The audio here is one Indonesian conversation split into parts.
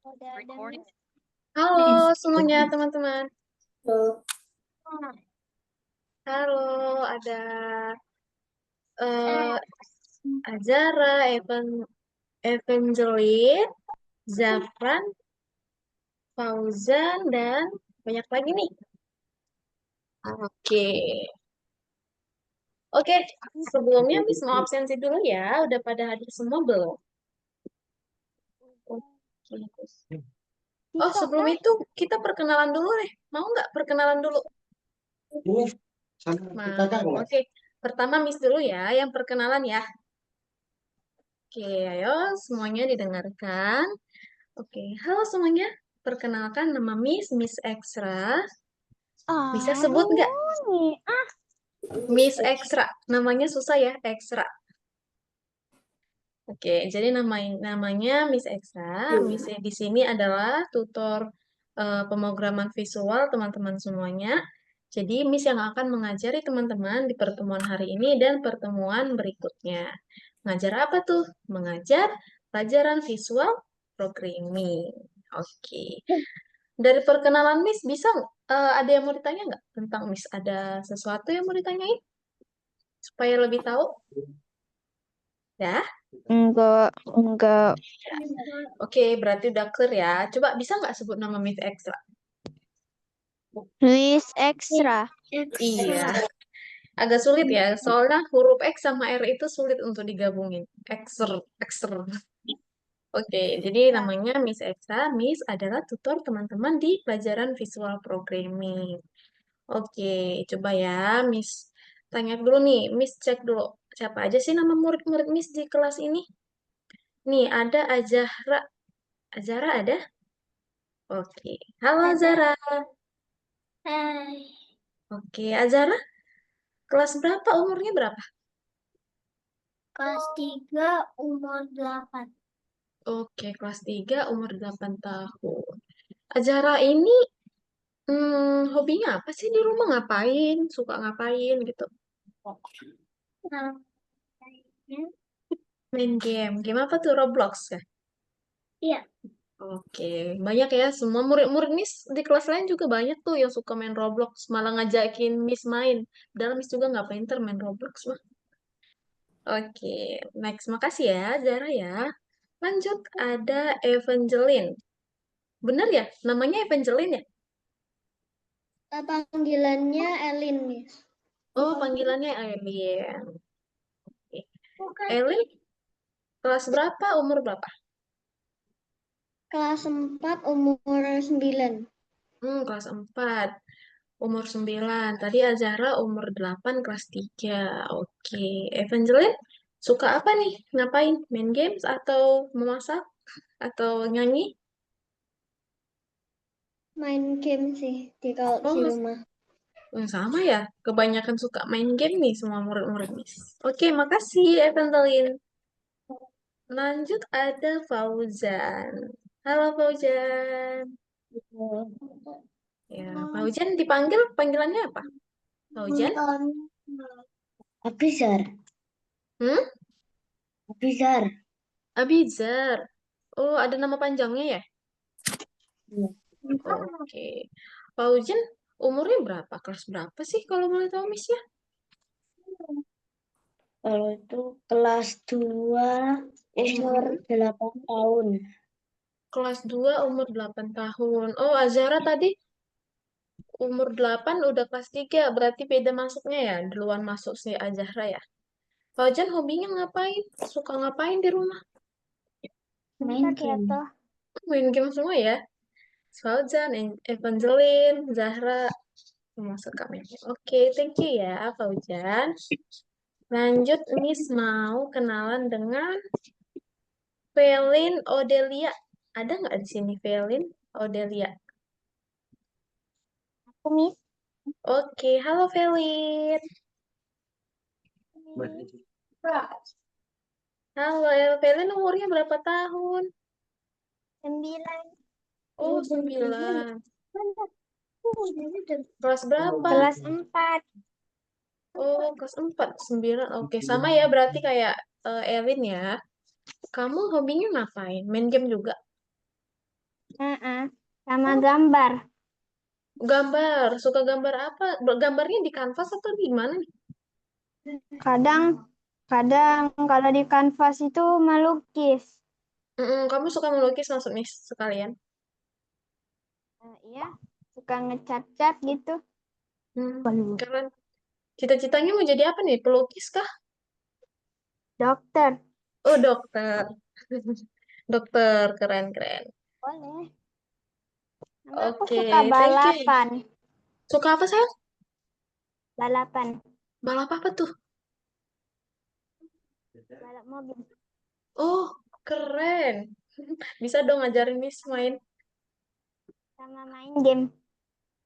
Halo semuanya teman-teman. Halo, ada eh, Azara, Evangeline, Zafran, Fauzan, dan banyak lagi nih. Oke, oke. Sebelumnya Miss mau absensi dulu ya. Udah pada hadir semua belum? Oke. Oh, sebelum itu kita perkenalan dulu deh. Mau nggak perkenalan dulu? Mau. Oke, pertama Miss dulu ya, yang perkenalan ya. Oke, ayo semuanya didengarkan. Oke, halo semuanya. Perkenalkan nama Miss Extra. Bisa sebut nggak? Miss Extra. Namanya susah ya, Extra. Oke, jadi namanya Miss Extra. Miss di sini adalah tutor pemrograman visual teman-teman semuanya. Jadi Miss yang akan mengajari teman-teman di pertemuan hari ini dan pertemuan berikutnya. Mengajar apa tuh? Mengajar pelajaran visual programming. Oke. Dari perkenalan Miss, bisa ada yang mau ditanya nggak tentang Miss? Ada sesuatu yang mau ditanyain supaya lebih tahu? Ya? Enggak. Oke, berarti udah clear ya. Coba bisa nggak sebut nama Miss Extra? Miss Extra. Iya, agak sulit ya. Soalnya huruf X sama R itu sulit untuk digabungin. Extra, extra. Oke, jadi namanya Miss Extra. Miss adalah tutor teman-teman di pelajaran visual programming. Oke, coba ya, Miss tanya dulu nih. Miss cek dulu. Siapa aja sih nama murid-murid Miss di kelas ini? Nih, ada Azahra. Azara ada? Oke. Halo Azara. Hai, Oke, Azara, kelas berapa? Umurnya berapa? kelas 3 umur 8. Oke, kelas 3 umur 8 tahun. Azara ini hobinya apa sih di rumah? Ngapain? Suka ngapain gitu? Nah, kayaknya Main game. Game apa tuh? Roblox ya? iya, Oke, banyak ya. Semua murid-murid Miss di kelas lain juga banyak tuh yang suka main Roblox. Malah ngajakin Miss main. Padahal Miss juga nggak pinter main Roblox mah. Oke, next. Makasih ya, Zara ya. Lanjut, ada Evangeline. Bener ya? Namanya Evangeline ya? panggilannya Elin, Miss. Oh, panggilannya Eileen. Oke. Bukan. Eileen, kelas berapa? Umur berapa? Kelas 4 umur 9. Kelas 4. Umur 9. Tadi Azara umur 8, kelas 3. Oke. Evangeline, suka apa nih? Ngapain? Main games atau memasak? Atau nyanyi? Main game sih kalau Oh, di rumah. sama ya. Kebanyakan suka main game nih semua murid-murid Miss. Oke, makasih Evangeline. Lanjut ada Fauzan. Halo Fauzan. Ya, Fauzan dipanggil panggilannya apa? Fauzan? Abizar. Hmm? Abizar. Abizar. Oh, ada nama panjangnya ya? Iya. Oke. Fauzan umurnya berapa? Kelas berapa sih kalau boleh tahu Miss ya? Kalau itu kelas 2 umur Mm-mm. 8 tahun. Kelas 2 umur 8 tahun. Oh, Azara tadi umur 8 udah kelas 3. Berarti beda masuknya ya? Duluan masuk si Azahra ya? Fauzan hobinya ngapain? Suka ngapain di rumah? Main game. Main game semua ya? Fauzan, Evangeline, Zahra, masuk kami. Oke, thank you ya, Fauzan. Lanjut, Miss mau kenalan dengan Velin Odelia. Ada nggak di sini Velin Odelia? Aku, Miss. Oke, halo Velin. Halo, Velin umurnya berapa tahun? 9. Oh, 9. Kelas berapa? Kelas 4. Oh, kelas 4. 9. Oke, sama ya berarti kayak Elin ya. Kamu hobinya ngapain? Main game juga? Sama gambar. Gambar, suka gambar apa? Gambarnya di kanvas atau di mana nih? Kadang, kadang kalau di kanvas itu melukis. Kamu suka melukis maksud nih sekalian? Iya, suka ngecat-cat gitu. Hmm, keren. Cita-citanya mau jadi apa nih? Pelukis kah? Dokter. Oh, dokter. Dokter, keren-keren. Boleh. Sama aku Oke, suka thank you. balapan. Suka apa sayang? Balapan. Balap apa tuh? Balap mobil. Oh, keren. Bisa dong ngajarin Miss main. Sama main game.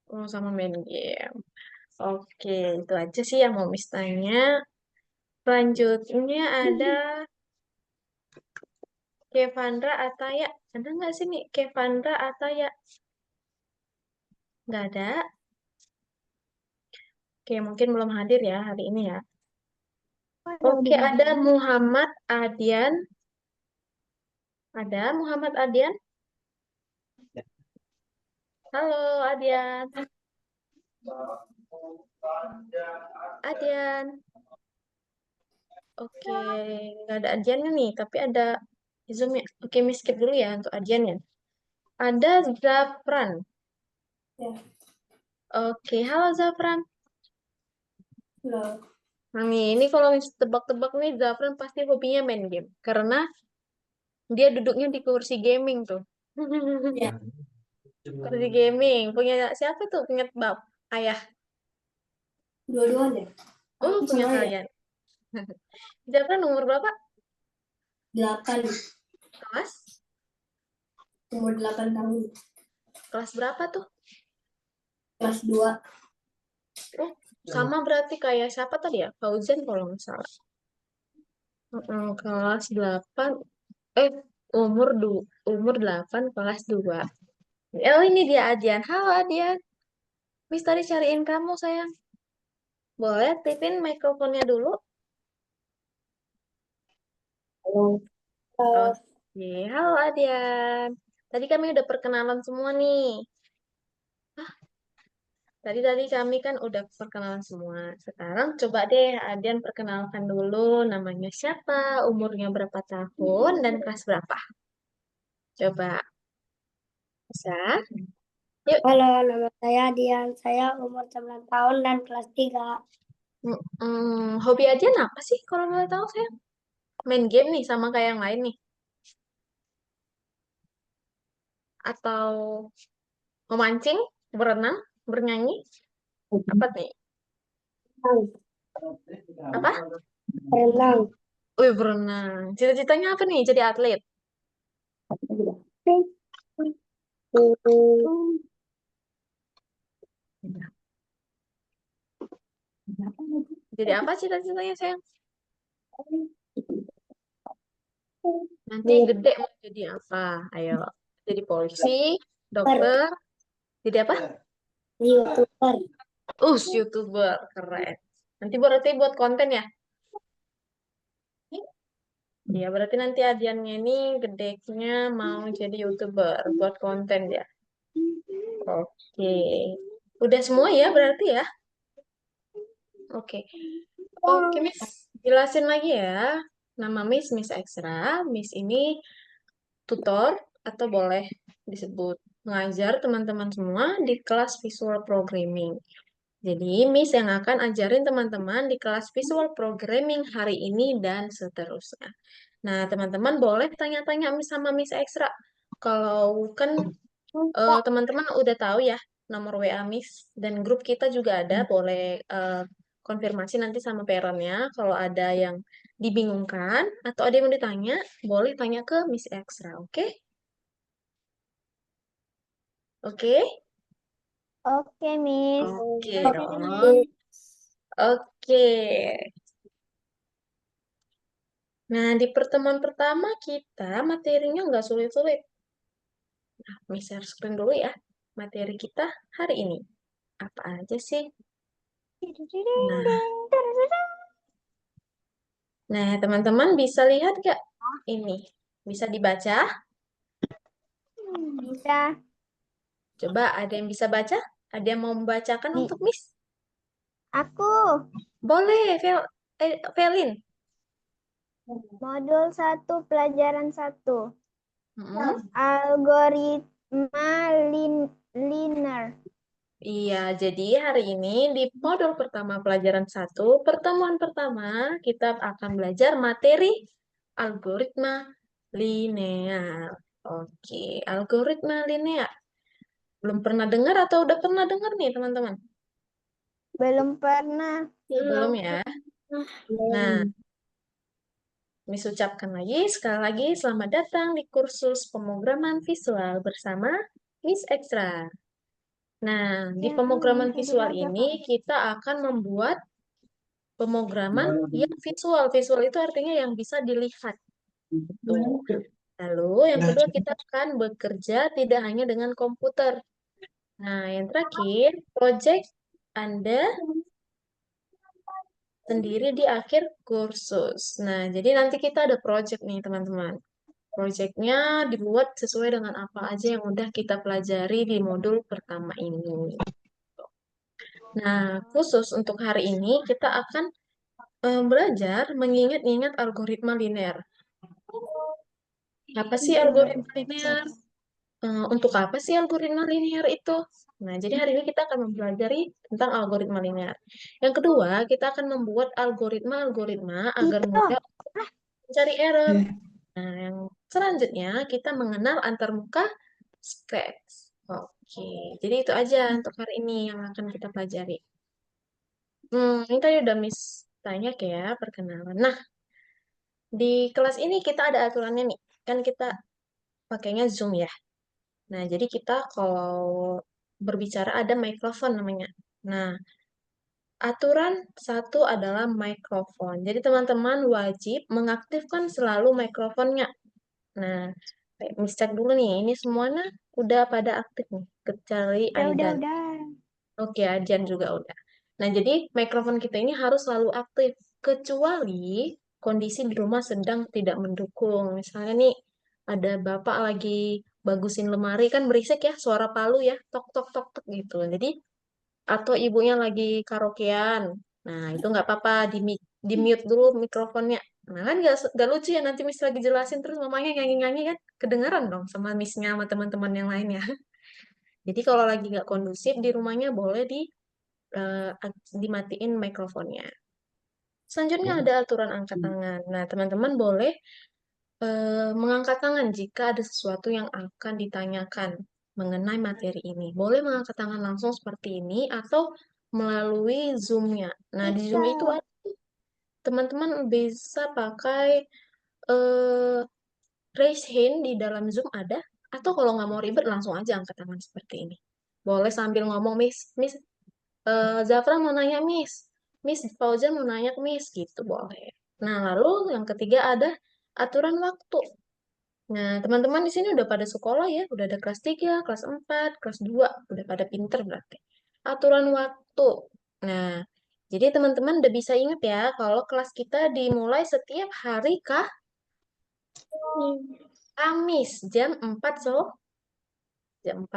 Oh, sama main game. Oke, itu aja sih yang mau Miss tanya. Selanjutnya ada Kevandra Ataya. Ada nggak sih nih Kevandra Ataya? Nggak ada. Oke, mungkin belum hadir ya hari ini ya. Oke, ada Muhammad Adian. Ada Muhammad Adian. Halo, Adian. Adian. Oke, nggak ada Adiannya nih, tapi ada Zoom ya. Oke, Miss skip dulu ya untuk Adiannya. Ada Zafran. Oke, halo Zafran. Nah, ini kalau Miss tebak-tebak nih, Zafran pasti hobinya main game. Karena dia duduknya di kursi gaming tuh. Kursi gaming. Punya siapa tuh? Punya bab ayah. Dua-duanya. Oh, Aku punya sama ya. kalian. Zafran umur berapa? 8. Kelas? Umur 8 tahun. Kelas berapa tuh? Kelas 2. Oh, sama berarti kayak siapa tadi ya? Fauzan kalau nggak salah. Kelas 8. Eh, umur 8 kelas 2. Oh, ini dia Adian. Halo Adian. Miss tadi cariin kamu sayang. Boleh aktifin mikrofonnya dulu? Halo. Oke, halo Adian. Tadi kami udah perkenalan semua nih. Tadi kami kan udah perkenalan semua. Sekarang coba deh Adian perkenalkan dulu namanya siapa, umurnya berapa tahun, dan kelas berapa. Coba bisa? Yuk. Halo, nama saya Dian. Saya umur 9 tahun dan kelas 3. Hobi Adian apa sih kalau boleh tahu saya? Main game nih sama kayak yang lain nih. Atau memancing, berenang, bernyanyi, apa nih? Apa? Berenang. Wih, berenang. Cita-citanya apa nih? Jadi atlet. Jadi apa cita-citanya sayang? Nanti gede mau jadi apa? Ayo, jadi polisi, dokter, jadi apa? YouTuber. YouTuber, keren. Nanti berarti buat konten ya? Iya, berarti nanti Adiannya ini gedenya mau jadi YouTuber buat konten ya. Oke. Udah semua ya berarti ya? Oke. Oke, Miss. Jelasin lagi ya. Nama Miss Extra. Miss ini tutor atau boleh disebut mengajar teman-teman semua di kelas visual programming. Jadi, Miss yang akan ajarin teman-teman di kelas visual programming hari ini dan seterusnya. Nah, teman-teman boleh tanya-tanya sama Miss Extra. Kalau kan teman-teman udah tahu ya nomor WA Miss dan grup kita juga ada, boleh konfirmasi nanti sama parentnya kalau ada yang dibingungkan atau ada yang mau ditanya, boleh tanya ke Miss Extra, oke? Oke? Oke, Miss. Oke Oke. dong. Oke. Nah, di pertemuan pertama kita materinya nggak sulit-sulit. Nah, Miss share screen dulu ya. Materi kita hari ini. Apa aja sih? Nah, nah teman-teman bisa lihat nggak? Ini. Bisa dibaca? Bisa. Coba ada yang bisa baca? Ada yang mau membacakan Di untuk Miss? aku. Boleh, Velin. Modul 1 pelajaran 1. Mm-mm. Algoritma linear. Iya, jadi hari ini di modul pertama pelajaran 1, pertemuan pertama, kita akan belajar materi algoritma linear. Oke, algoritma linear. Belum pernah dengar atau udah pernah dengar nih, teman-teman? Belum pernah. Belum ya? Nah, Miss ucapkan lagi, sekali lagi, selamat datang di kursus pemrograman visual bersama Miss Extra. Nah, di pemrograman visual ini kita akan membuat pemrograman yang visual. Visual itu artinya yang bisa dilihat. Tuh. Lalu yang kedua kita akan bekerja tidak hanya dengan komputer. Nah, yang terakhir, project Anda sendiri di akhir kursus. Nah, jadi nanti kita ada project nih, teman-teman. Projectnya dibuat sesuai dengan apa aja yang udah kita pelajari di modul pertama ini. Nah, khusus untuk hari ini kita akan belajar mengingat-ingat algoritma linear. Apa sih algoritma linear? Untuk apa sih algoritma linear itu? Nah, jadi hari ini kita akan mempelajari tentang algoritma linear. Yang kedua, kita akan membuat algoritma-algoritma agar mudah mencari error. Nah, yang selanjutnya kita mengenal antarmuka Scratch. Oke, jadi itu aja untuk hari ini yang akan kita pelajari. Ini tadi udah Miss tanya ya, perkenalan. Nah, di kelas ini kita ada aturannya nih. Kan kita pakainya Zoom ya. Nah, jadi kita kalau berbicara ada mikrofon namanya. Nah, aturan satu adalah mikrofon. Jadi teman-teman wajib mengaktifkan selalu mikrofonnya. Nah, Miss cek dulu nih, ini semuanya udah pada aktif nih, kecuali Aidan. Udah. Oke, Adian juga udah. Nah, jadi mikrofon kita ini harus selalu aktif, kecuali kondisi di rumah sedang tidak mendukung. Misalnya nih, ada bapak lagi bagusin lemari, kan berisik ya, suara palu ya, tok tok tok tok gitu. Jadi, atau ibunya lagi karaokean. Nah, itu nggak apa-apa, di mute dulu mikrofonnya. Nah, kan nggak lucu ya, nanti Miss lagi jelasin, terus mamanya nyanyi-nyanyi kan, kedengeran dong sama Missnya, sama teman-teman yang lainnya. Jadi, kalau lagi nggak kondusif di rumahnya, boleh dimatiin mikrofonnya. Selanjutnya ada aturan angkat tangan. Nah, teman-teman boleh mengangkat tangan jika ada sesuatu yang akan ditanyakan mengenai materi ini. Boleh mengangkat tangan langsung seperti ini atau melalui Zoom-nya. Nah, di Zoom itu teman-teman bisa pakai eh, raise hand di dalam Zoom ada, atau kalau nggak mau ribet langsung aja angkat tangan seperti ini. Boleh sambil ngomong, Miss, Zafra mau nanya Miss Fauzan mau nanya ke Miss gitu boleh. Nah lalu yang ketiga ada aturan waktu. Nah teman-teman di sini udah pada sekolah ya, udah ada kelas 3, kelas 4, kelas 2, udah pada pinter berarti. Aturan waktu. Nah jadi teman-teman udah bisa ingat ya kalau kelas kita dimulai setiap hari Kamis jam 4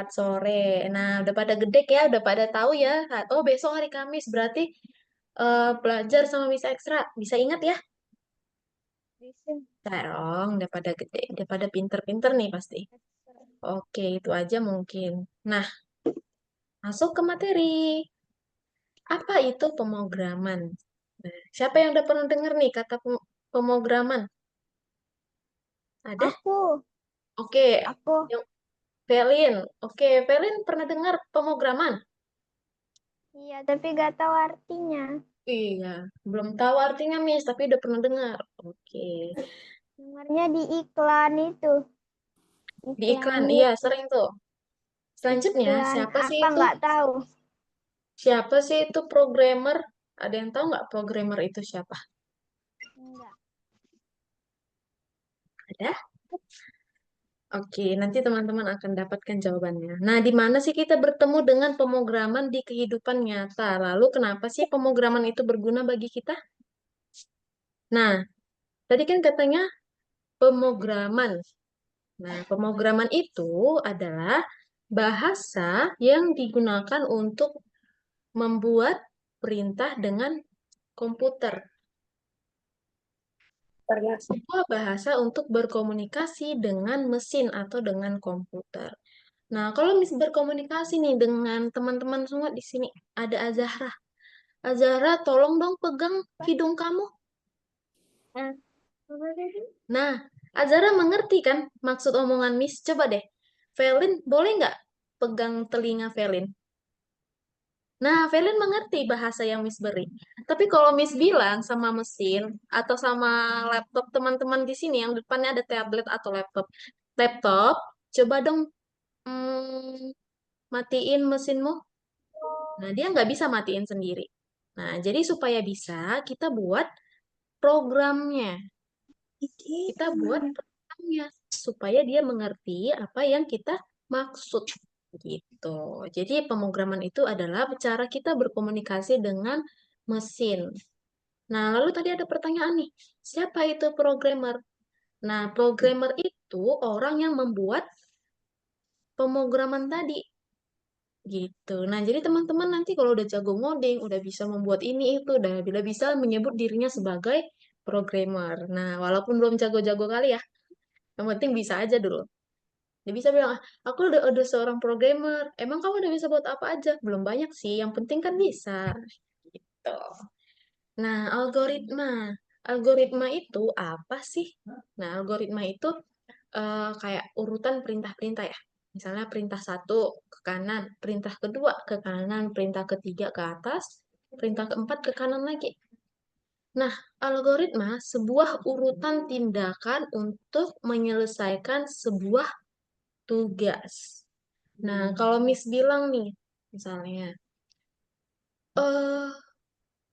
sore. Nah, udah pada gede ya, udah pada tahu ya. Oh, besok hari Kamis berarti belajar sama Miss Ekstra. Bisa ingat ya? Bisa dong, udah pada gede, udah pada pinter-pinter nih pasti. Oke, itu aja mungkin. Nah, masuk ke materi. Apa itu pemrograman? Nah, siapa yang udah pernah dengar nih kata pemrograman? Ada? Aku. Oke, Aku. yang Velin. Oke, Velin pernah dengar pemrograman? Iya, tapi gak tahu artinya. Iya, belum tahu artinya, Miss, tapi udah pernah dengar. Oke. Dengarnya di iklan itu. Di Iklan iklan, iya, sering tuh. Selanjutnya, iklan siapa sih apa itu? nggak tahu. Siapa sih itu programmer? Ada yang tahu nggak programmer itu siapa? Enggak. Ada? Oke, nanti teman-teman akan dapatkan jawabannya. Nah, di mana sih kita bertemu dengan pemrograman di kehidupan nyata? Lalu, kenapa sih pemrograman itu berguna bagi kita? Nah, tadi kan katanya pemrograman. Nah, pemrograman itu adalah bahasa yang digunakan untuk membuat perintah dengan komputer. Sebuah bahasa untuk berkomunikasi dengan mesin atau dengan komputer. Nah, kalau berkomunikasi nih dengan teman-teman semua di sini, ada Azahra. Azahra, tolong dong pegang hidung kamu. Nah, Azahra mengerti kan maksud omongan Miss? Coba deh, Velin, boleh nggak pegang telinga Velin? Nah, Velin mengerti bahasa yang Miss beri. Tapi kalau Miss bilang sama mesin atau sama laptop teman-teman di sini yang depannya ada tablet atau laptop, coba dong matiin mesinmu. Nah, dia nggak bisa matiin sendiri. Nah, jadi supaya bisa, kita buat programnya. Kita buat programnya supaya dia mengerti apa yang kita maksud. Gitu. Jadi pemrograman itu adalah cara kita berkomunikasi dengan mesin. Nah, lalu tadi ada pertanyaan nih, siapa itu programmer? Nah, programmer itu orang yang membuat pemrograman tadi. Gitu. Nah, jadi teman-teman nanti kalau udah jago ngoding, udah bisa membuat ini itu, udah bisa menyebut dirinya sebagai programmer. Nah, walaupun belum jago-jago kali ya, yang penting bisa aja dulu. Dia bisa bilang, "Ah, aku udah seorang programmer. Emang kamu udah bisa buat apa aja? Belum banyak sih, yang penting kan bisa." Gitu. Nah, algoritma. Algoritma itu apa sih? Nah, algoritma itu kayak urutan perintah-perintah ya. Misalnya perintah satu ke kanan, perintah kedua ke kanan, perintah ketiga ke atas, perintah keempat ke kanan lagi. Nah, algoritma sebuah urutan tindakan untuk menyelesaikan sebuah tugas. Nah, kalau Miss bilang nih, misalnya, eh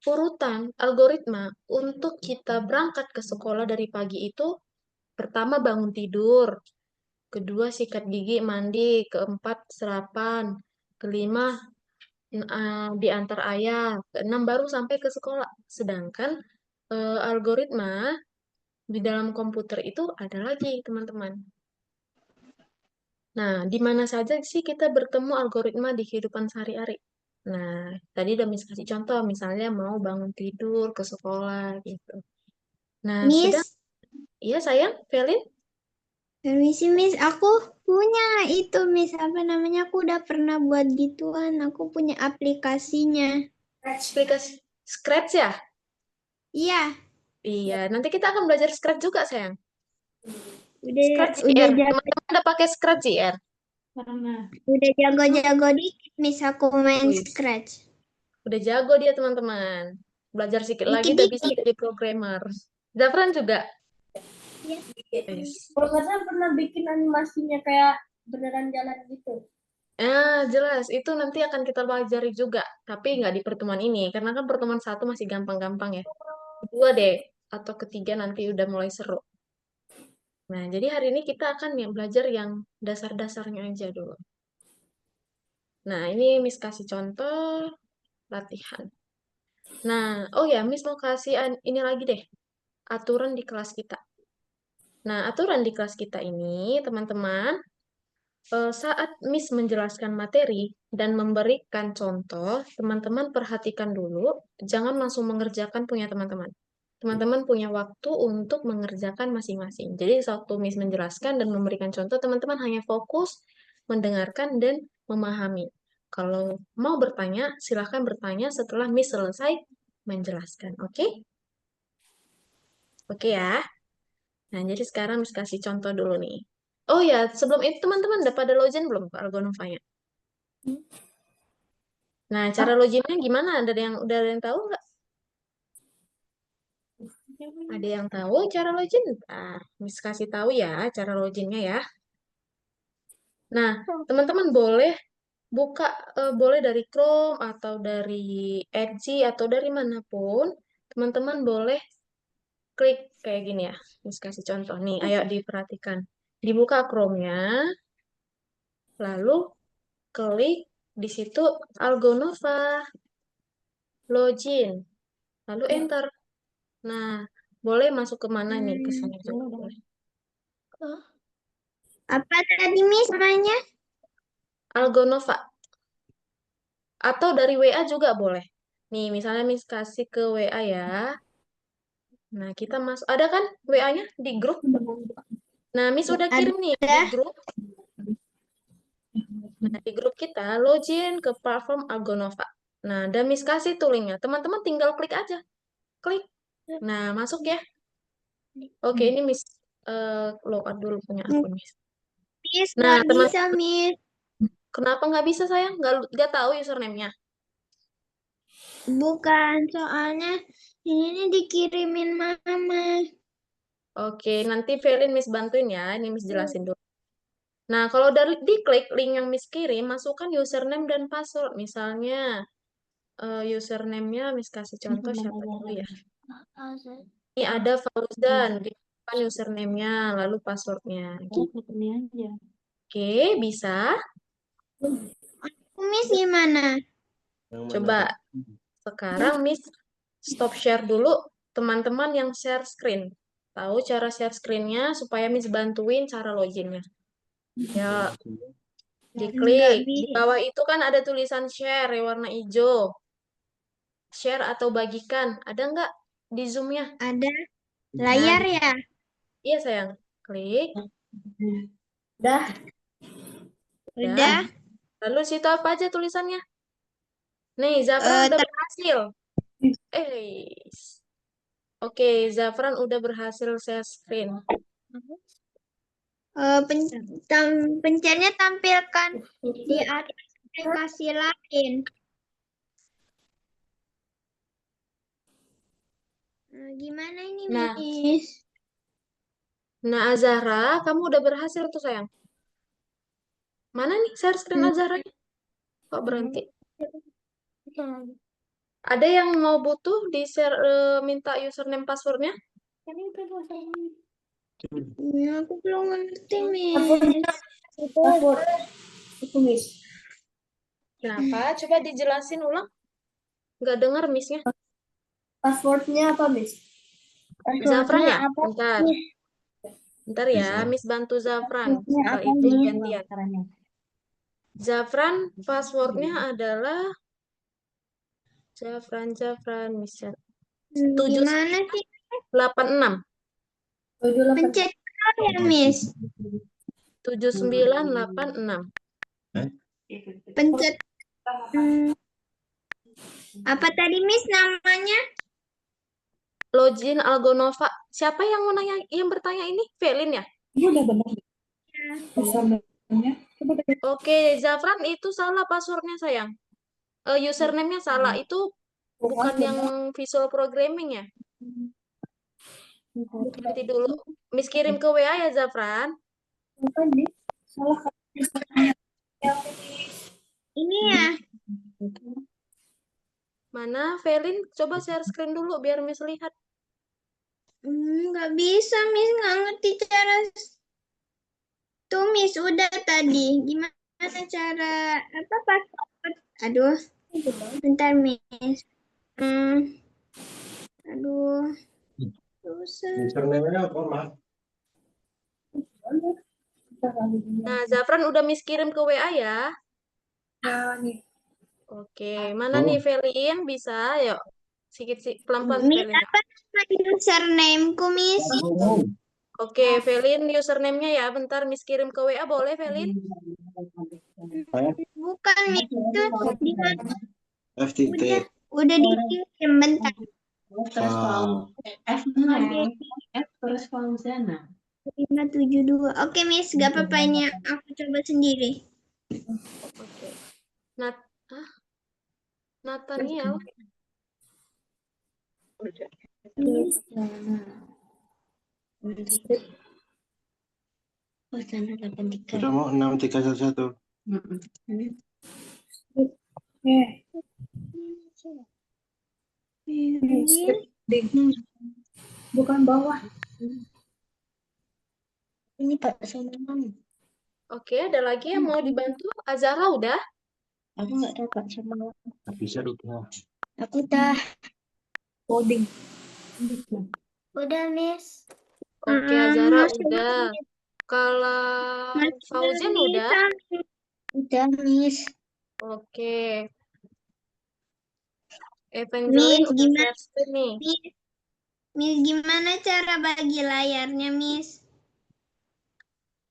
urutan algoritma untuk kita berangkat ke sekolah dari pagi itu, pertama bangun tidur, kedua sikat gigi, mandi, keempat sarapan, kelima diantar ayah, keenam baru sampai ke sekolah. Sedangkan algoritma di dalam komputer itu ada lagi, teman-teman. Nah, di mana saja sih kita bertemu algoritma di kehidupan sehari-hari? Nah, tadi udah Miss kasih contoh, misalnya mau bangun tidur ke sekolah gitu. Nah, sedang, Miss, iya sayang, Velin, permisi Miss, aku punya itu Miss, apa namanya? Aku udah pernah buat gituan, aku punya aplikasinya. aplikasi Scratch ya? Iya, Iya, nanti kita akan belajar Scratch juga, sayang. udah Scratch udah JR. jago, Teman-teman udah pakai Scratch JR? udah jago-jago dikit Miss, aku main Wih, Scratch. udah jago dia, teman-teman. Belajar sedikit lagi udah bisa Dikit-dikit. jadi programmer. Zafran juga. Iya. Yes. Kalau nggak salah pernah bikin animasinya kayak beneran jalan gitu. Jelas. Itu nanti akan kita pelajari juga. Tapi nggak di pertemuan ini. Karena kan pertemuan satu masih gampang-gampang ya. Kedua deh. Atau ketiga nanti udah mulai seru. Nah, jadi hari ini kita akan ya belajar yang dasar-dasarnya aja dulu. Nah, ini Miss kasih contoh latihan. Nah, oh ya, Miss mau kasih ini lagi deh. Aturan di kelas kita. Nah, aturan di kelas kita ini, teman-teman, saat Miss menjelaskan materi dan memberikan contoh, teman-teman perhatikan dulu, jangan langsung mengerjakan punya teman-teman. Teman-teman punya waktu untuk mengerjakan masing-masing. Jadi, waktu Miss menjelaskan dan memberikan contoh, teman-teman hanya fokus mendengarkan dan memahami. Kalau mau bertanya, silahkan bertanya setelah Miss selesai menjelaskan. Oke? Oke ya. Nah, jadi sekarang Miss kasih contoh dulu nih. Oh ya, sebelum itu teman-teman udah pada login belum Pak Argonovanya? Nah, cara loginnya gimana? Ada yang tahu nggak? Ada yang tahu cara login? Nah, Miss kasih tahu ya cara loginnya ya. Nah, teman-teman boleh buka, boleh dari Chrome atau dari Edge atau dari manapun. Teman-teman boleh klik kayak gini ya. Miss kasih contoh nih, ayo diperhatikan. Dibuka Chrome-nya, lalu klik di situ Algonova, login, lalu enter. Nah, boleh masuk ke mana nih? Ke sana juga boleh. Apa tadi Miss namanya? Algonova. Atau dari WA juga boleh. Nih, misalnya Miss kasih ke WA ya. Nah, kita masuk. Ada kan WA-nya di grup? Nah, Miss udah kirim nih di Ada. grup. Nah, di grup kita login ke platform Algonova. Nah, dan Miss kasih tuh linknya. Teman-teman tinggal klik aja. Klik. Nah, masuk ya. Oke, ini Miss logout dulu punya akun Miss. Miss, Nah, nggak teman, bisa Miss. kenapa nggak bisa sayang? Nggak tahu username-nya. Bukan, soalnya ini dikirimin Mama. Oke, nanti Felin Miss bantuin ya. Ini Miss jelasin dulu. Nah, kalau dari diklik link yang Miss kirim, masukkan username dan password. Misalnya, username-nya Miss kasih contoh siapa dulu ya. Ini ada Fauzan, dimasukkan username-nya, lalu password-nya. Gitu. Oke, bisa. Miss gimana? Coba sekarang Miss stop share dulu teman-teman yang share screen. Tahu cara share screen-nya supaya Miss bantuin cara loginnya. Ya, Nggak diklik. Di bisa. bawah itu kan ada tulisan share yang warna hijau. Share atau bagikan. Ada nggak di Zoom-nya? Ada Nah, layar ya? iya sayang. Klik. Udah. Udah. Lalu situ apa aja tulisannya? Nih, Zafran udah Ter- berhasil. Oke, Zafran udah berhasil share screen. Pencernya tampilkan di atas aplikasi lain. Nah, gimana ini, Nah. Miss? Nah, Azahra, kamu udah berhasil tuh sayang. Mana nih share screen Azahra? Kok berhenti? Ada yang mau butuh di share minta username passwordnya? Ya, aku belum ngerti, Miss. Password. Itu Miss. Kenapa? Coba dijelasin ulang. Nggak dengar Miss-nya. Passwordnya apa Miss? Zafran ya? apa? Bentar. Bentar ya, Miss bantu Zafran. Setelah apa, itu Miss? gantian. Zafran, passwordnya adalah Zafran, Miss. Gimana sih? 786. Pencet ya, Miss. 7986. Pencet. Apa tadi, Miss, namanya? Login Algonova. Siapa yang mau nanya, yang bertanya ini? Felin ya? Ini udah benar. Username-nya. Oke, Zafran itu salah passwordnya sayang. Username-nya salah. Itu bukan yang visual programming ya? Ganti dulu. Miss kirim ke WA ya Zafran. Bukan Miss. Salah username-nya. Ini ya. Mana Felin? Coba share screen dulu biar Miss lihat. Nggak bisa, Miss. Nggak ngerti cara. Tuh, Miss, udah tadi. Gimana cara, apa, password? Aduh, bentar, Miss. Aduh, susah. Nah, Zafran udah Miss kirim ke WA ya. Oke, mana nih Felin? Bisa, yuk. Sikit pelan-pelan Miss, Felin. apa nama username-ku, Miss? Oke, Felin username-nya ya. Bentar Miss kirim ke WA boleh Felin? Bukan, Miss. Itu di mana? FTT. Udah dikirim, bentar. F terus Fauzana. 572. Oke, Miss. Gak apa-apa, ini aku coba sendiri. Oke. Nathaniel. Udah mau 6311. Bukan bawah. Ini Pak Salman. Oke, ada lagi yang mau dibantu? Azara udah? Aku nggak tahu Pak Salman. Bisa udah. Aku udah. Coding. Udah, Miss. Oke, Azara udah. Kalau Masih Fauzan udah? bisa. Udah, Miss. Oke. Miss, Evangeline udah gimana? share screen nih. Miss, gimana cara bagi layarnya, Miss?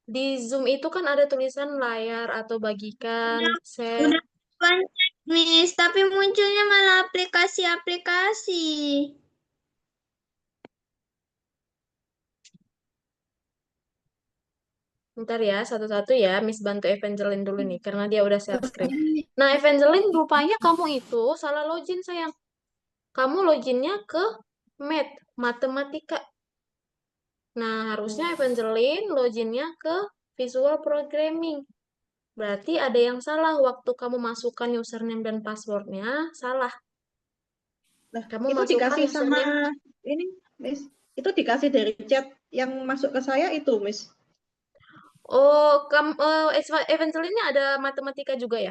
Di Zoom itu kan ada tulisan layar atau bagikan, share. Udah pencet, Miss, tapi munculnya malah aplikasi-aplikasi. Bentar ya, satu-satu ya. Miss bantu Evangeline dulu nih, karena dia udah share screen. Nah, Evangeline, rupanya kamu itu salah login, sayang. Kamu loginnya ke matematika. Nah, harusnya Evangeline loginnya ke visual programming. Berarti ada yang salah waktu kamu masukkan username dan passwordnya, salah. Nah, Kamu itu masukkan dikasih sama username. ini, Miss. Itu dikasih dari chat yang masuk ke saya itu, Miss. Oh, Evangeline-nya ada matematika juga ya?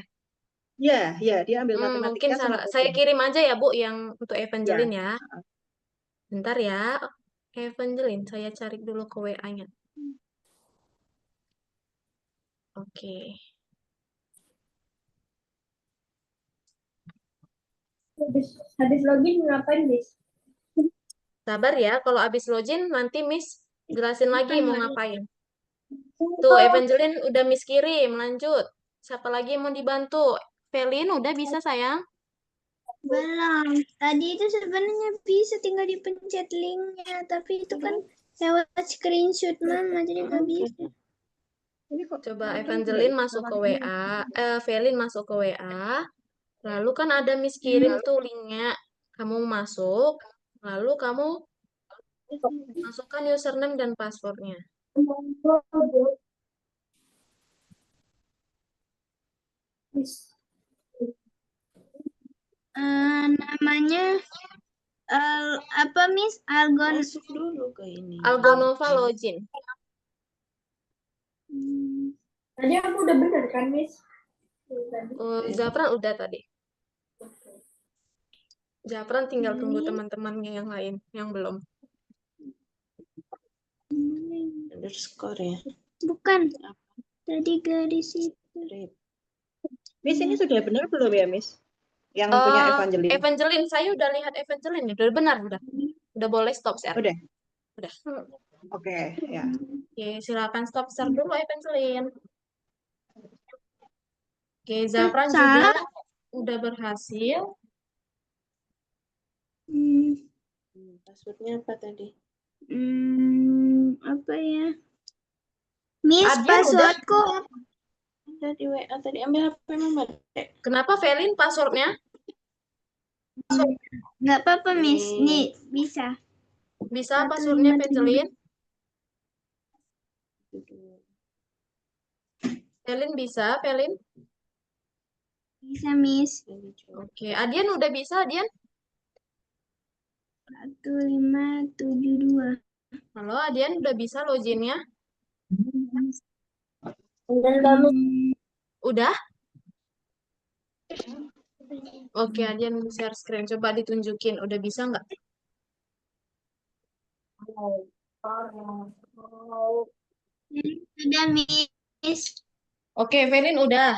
Ya, ya, dia ambil Mungkin matematika sama salah. Saya coding. kirim aja ya, Bu, yang untuk Ya. Evangeline ya. Bentar ya, Evangeline, saya cari dulu ke WA-nya. Oke. Habis login ngapain, Miss? Sabar ya, kalau habis login nanti Miss jelasin lagi mau ngapain. Tuh, Evangeline udah Miss kirim, lanjut. Siapa lagi yang mau dibantu? Velin, udah bisa sayang? Belum. Tadi itu sebenarnya bisa tinggal dipencet linknya, tapi itu kan lewat screenshot Mama, jadi nggak bisa. Ini kok Coba loading Evangeline enggak? masuk ke Sama ini. WA, Velin masuk ke WA, lalu kan ada Miss kirim tuh linknya. Kamu masuk, lalu kamu masukkan username dan passwordnya. Namanya apa, Miss? Algon. Masuk dulu ke ini. Algonova login. Tadi aku udah bener kan, Miss? Zafran udah tadi. Zafran tinggal tunggu teman-temannya yang lain, yang belum. Underscore ya. Bukan. Tadi garis itu. Miss, ini sudah benar belum ya, Miss? Yang punya Evangeline. Evangeline, saya udah lihat Evangeline, udah benar, udah. Udah boleh stop share. Udah. Udah. Oke, ya. Oke, silakan stop share dulu Evangeline. Oke, Zafran juga udah berhasil. Passwordnya apa tadi? Apa ya? Miss, Adrian passwordku. Tadi WA tadi ambil HP Mama, Dek. Kenapa Velin passwordnya? Nggak apa-apa, Miss. Nih, bisa. Bisa passwordnya Evangeline? Velin bisa, Velin? Bisa, Miss. Oke, Adian udah bisa, Adian? 1572. Halo, Adian udah bisa loginnya? Udah? Oke, Adian share screen. Coba ditunjukin. Udah bisa nggak? Sudah, Miss. Oke, Velin udah.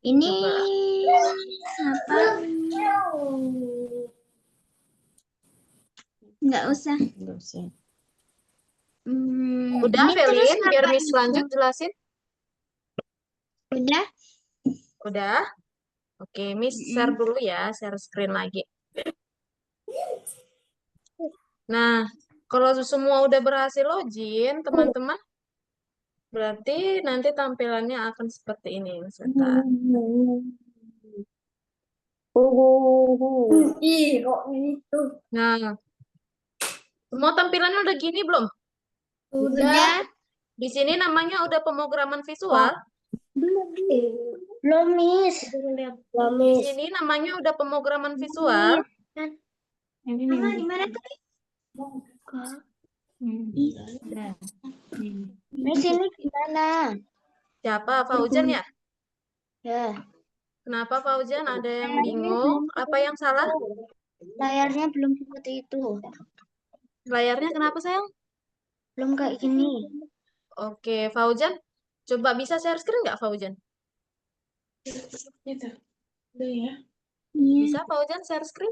Ini Coba. apa? Nggak usah. Enggak usah. Udah, Ini terus Velin, biar ngapain? Miss lanjut jelasin. Udah? Udah? Oke, Miss share dulu ya, share screen lagi. Nah, kalau semua udah berhasil login, teman-teman, berarti nanti tampilannya akan seperti ini. Sebentar. Ih, kok gitu? Nah, semua tampilannya udah gini belum? Udah. Di sini namanya udah pemrograman visual. Belum, Miss. Di sini namanya udah pemrograman visual. Mama, di mana tadi? Miss, ini gimana? Siapa? Fauzan ya? Ya. Kenapa Fauzan? Ada yang bingung? Apa yang salah? Layarnya belum seperti itu. Layarnya kenapa sayang? Belum kayak gini. Oke, Fauzan. Coba bisa share screen nggak Fauzan? Itu. Udah ya. Iya. Bisa Fauzan share screen?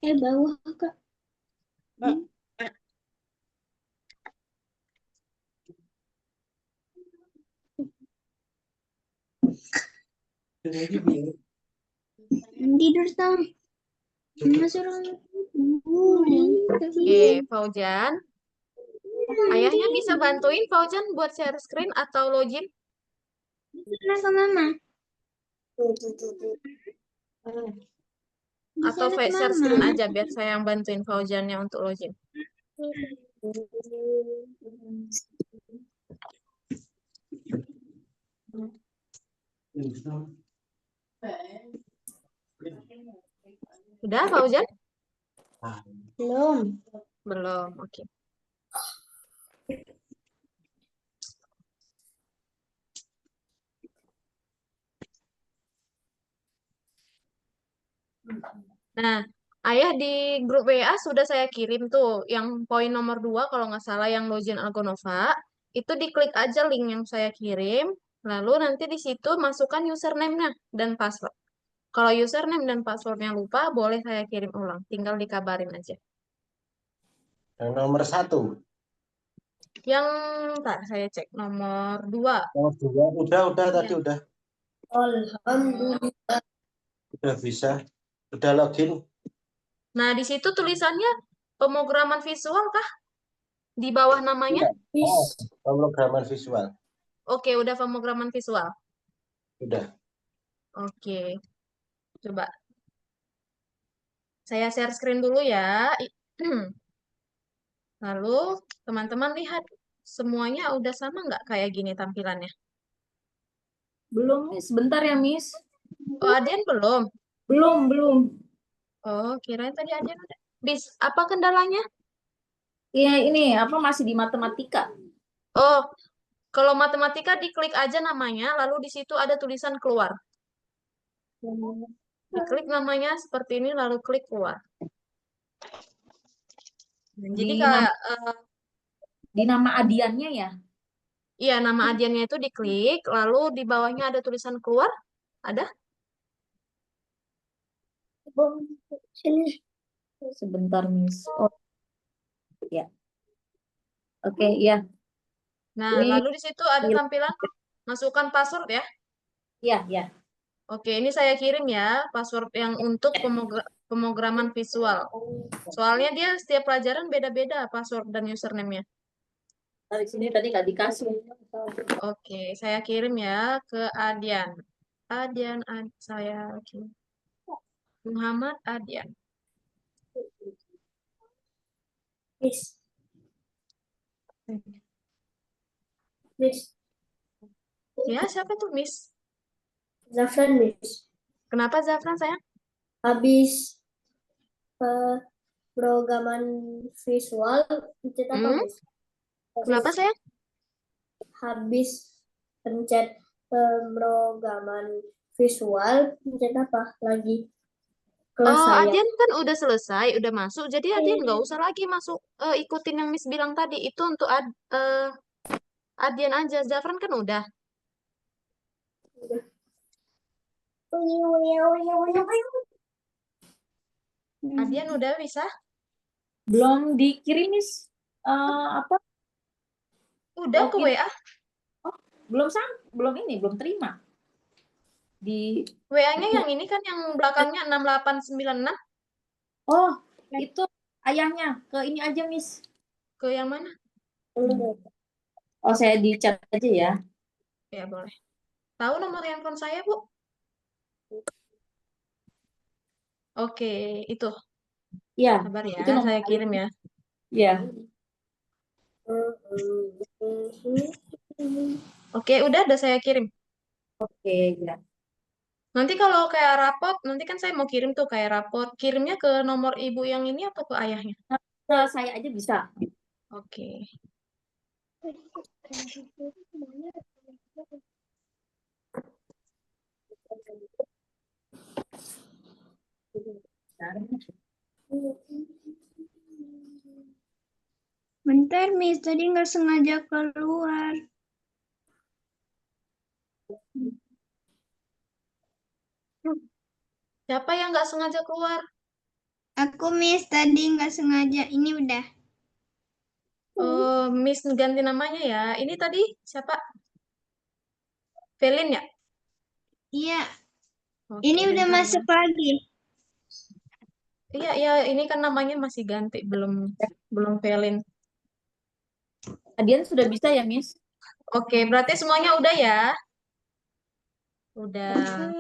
Bawah Kak. Tidur tau. Suruh Oke, Fauzan. Ayahnya bisa bantuin Fauzan buat share screen atau login? Sana ke mama. Atau Bisa lihat share screen mama. aja biar saya yang bantuin Fauzannya untuk login. Udah Fauzan? Belum. Belum, oke. Nah, ayah di grup WA sudah saya kirim tuh, yang poin nomor 2 kalau nggak salah yang login Algonova, itu diklik aja link yang saya kirim, lalu nanti di situ masukkan username-nya dan password. Kalau username dan passwordnya lupa, boleh saya kirim ulang, tinggal dikabarin aja. Yang nomor 1. Yang, tak saya cek, nomor 2. Nomor 2. Udah tadi Ya. udah. Alhamdulillah. Udah bisa. Udah login. Nah, di situ tulisannya pemrograman visual kah? Di bawah namanya? Oh, pemrograman visual. Oke, udah pemrograman visual. Udah. Oke, coba. Saya share screen dulu ya. Lalu, teman-teman lihat. Semuanya udah sama nggak kayak gini tampilannya? Belum, Miss. Sebentar ya, Miss. Oh, Adian belum? Belum. Oh, kirain tadi Adian udah. Bis, apa kendalanya? Iya, ini apa masih di matematika? Oh, kalau matematika diklik aja namanya, lalu di situ ada tulisan keluar. Diklik namanya seperti ini, lalu klik keluar. Jadi Di kayak, nama di nama adiannya ya? iya nama adiannya itu diklik, lalu di bawahnya ada tulisan keluar. Ada? Sini. Sebentar, Miss. Oh, ya. Oke, ya. Nah, Ini lalu di situ ada tampilan masukkan password ya. ya. Oke, ini saya kirim ya, password yang untuk pemrograman visual. Soalnya dia setiap pelajaran beda-beda password dan username-nya. Dari sini tadi nggak dikasih. Oke, saya kirim ya ke Adian. Saya kirim. Muhammad Adian. Miss. Miss. Ya, siapa tuh, Miss? Zafran, Miss. Kenapa Zafran, sayang? Habis programan visual, pencet apa, Hmm? Miss? Kenapa, sayang? Habis pencet pemrograman visual, pencet apa lagi? Kelas Oh, saya. Adian kan udah selesai, udah masuk. Jadi Adian nggak usah lagi masuk ikutin yang Miss bilang tadi. Itu untuk Adian aja. Zafran kan udah. Adian udah bisa? Belum dikirim, Miss. Apa? Udah ke Login. WA. Belum terima. Di WA-nya yang ini kan yang belakangnya 6896. Oh, itu ayahnya. Ke ini aja, Miss. Ke yang mana? Oh, saya di chat aja ya. Ya, boleh. Tahu nomor handphone saya, Bu? Oke, itu. Iya, Sabar ya, itu nomor saya kirim ya. Iya. Oke, udah saya kirim. Oke, ya. Nanti kalau kayak rapot, nanti kan saya mau kirim tuh kayak rapot. Kirimnya ke nomor ibu yang ini atau ke ayahnya? Ke saya aja bisa. Oke. Bentar, Miss. Tadi nggak sengaja keluar. Siapa yang nggak sengaja keluar? Aku, Miss. Tadi nggak sengaja. Ini udah. Oh, Miss ganti namanya ya. Ini tadi siapa? Felin ya? Iya. Oke, Ini udah bentar ya. masuk lagi. Iya, iya, ini kan namanya masih ganti, belum Felin. Adian sudah bisa ya, Miss? Oke, berarti semuanya udah ya? Udah.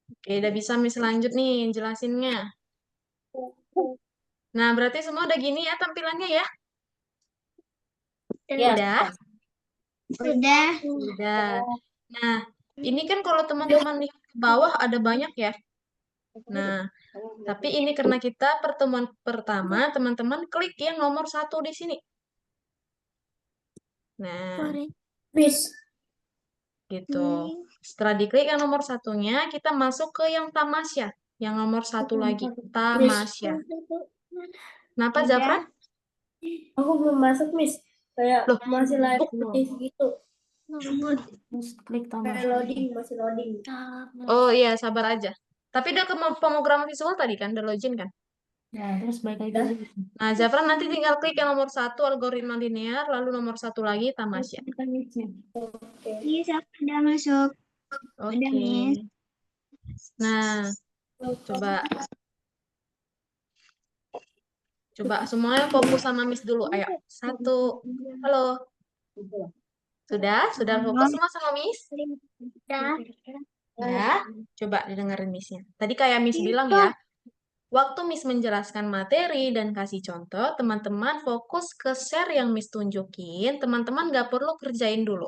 Oke, udah bisa Miss lanjut nih jelasinnya. Nah, berarti semua udah gini ya tampilannya ya? Ya. Udah? Udah. Udah. Nah, ini kan kalau teman-teman lihat ke bawah ada banyak ya. Nah, tapi ini karena kita pertemuan pertama, teman-teman klik yang nomor 1 di sini. Nah, Miss, gitu. Setelah diklik yang nomor 1-nya, kita masuk ke yang tamasya. Yang nomor 1 lagi, tamasya. Kenapa, Udah. Zafran? aku belum masuk, Miss. Kayak Loh, masih live gitu. Klik tambah. Kayak loading, masih loading. Oh iya, sabar aja. Tapi udah ke pemrograman visual tadi kan, udah login kan? Ya, terus balik lagi dulu. Nah, Zafran nanti tinggal klik yang nomor 1 algoritma linear, lalu nomor 1 lagi tamasya. Miss, aku udah masuk. Udah, Oke. Miss. Nah, coba semuanya fokus sama Miss dulu. Ayo, 1. Halo. Sudah fokus semua sama Miss? Udah. Ya, coba didengarin Miss-nya. Tadi kayak Miss bilang ya, waktu Miss menjelaskan materi dan kasih contoh, teman-teman fokus ke share yang Miss tunjukin, teman-teman nggak perlu kerjain dulu.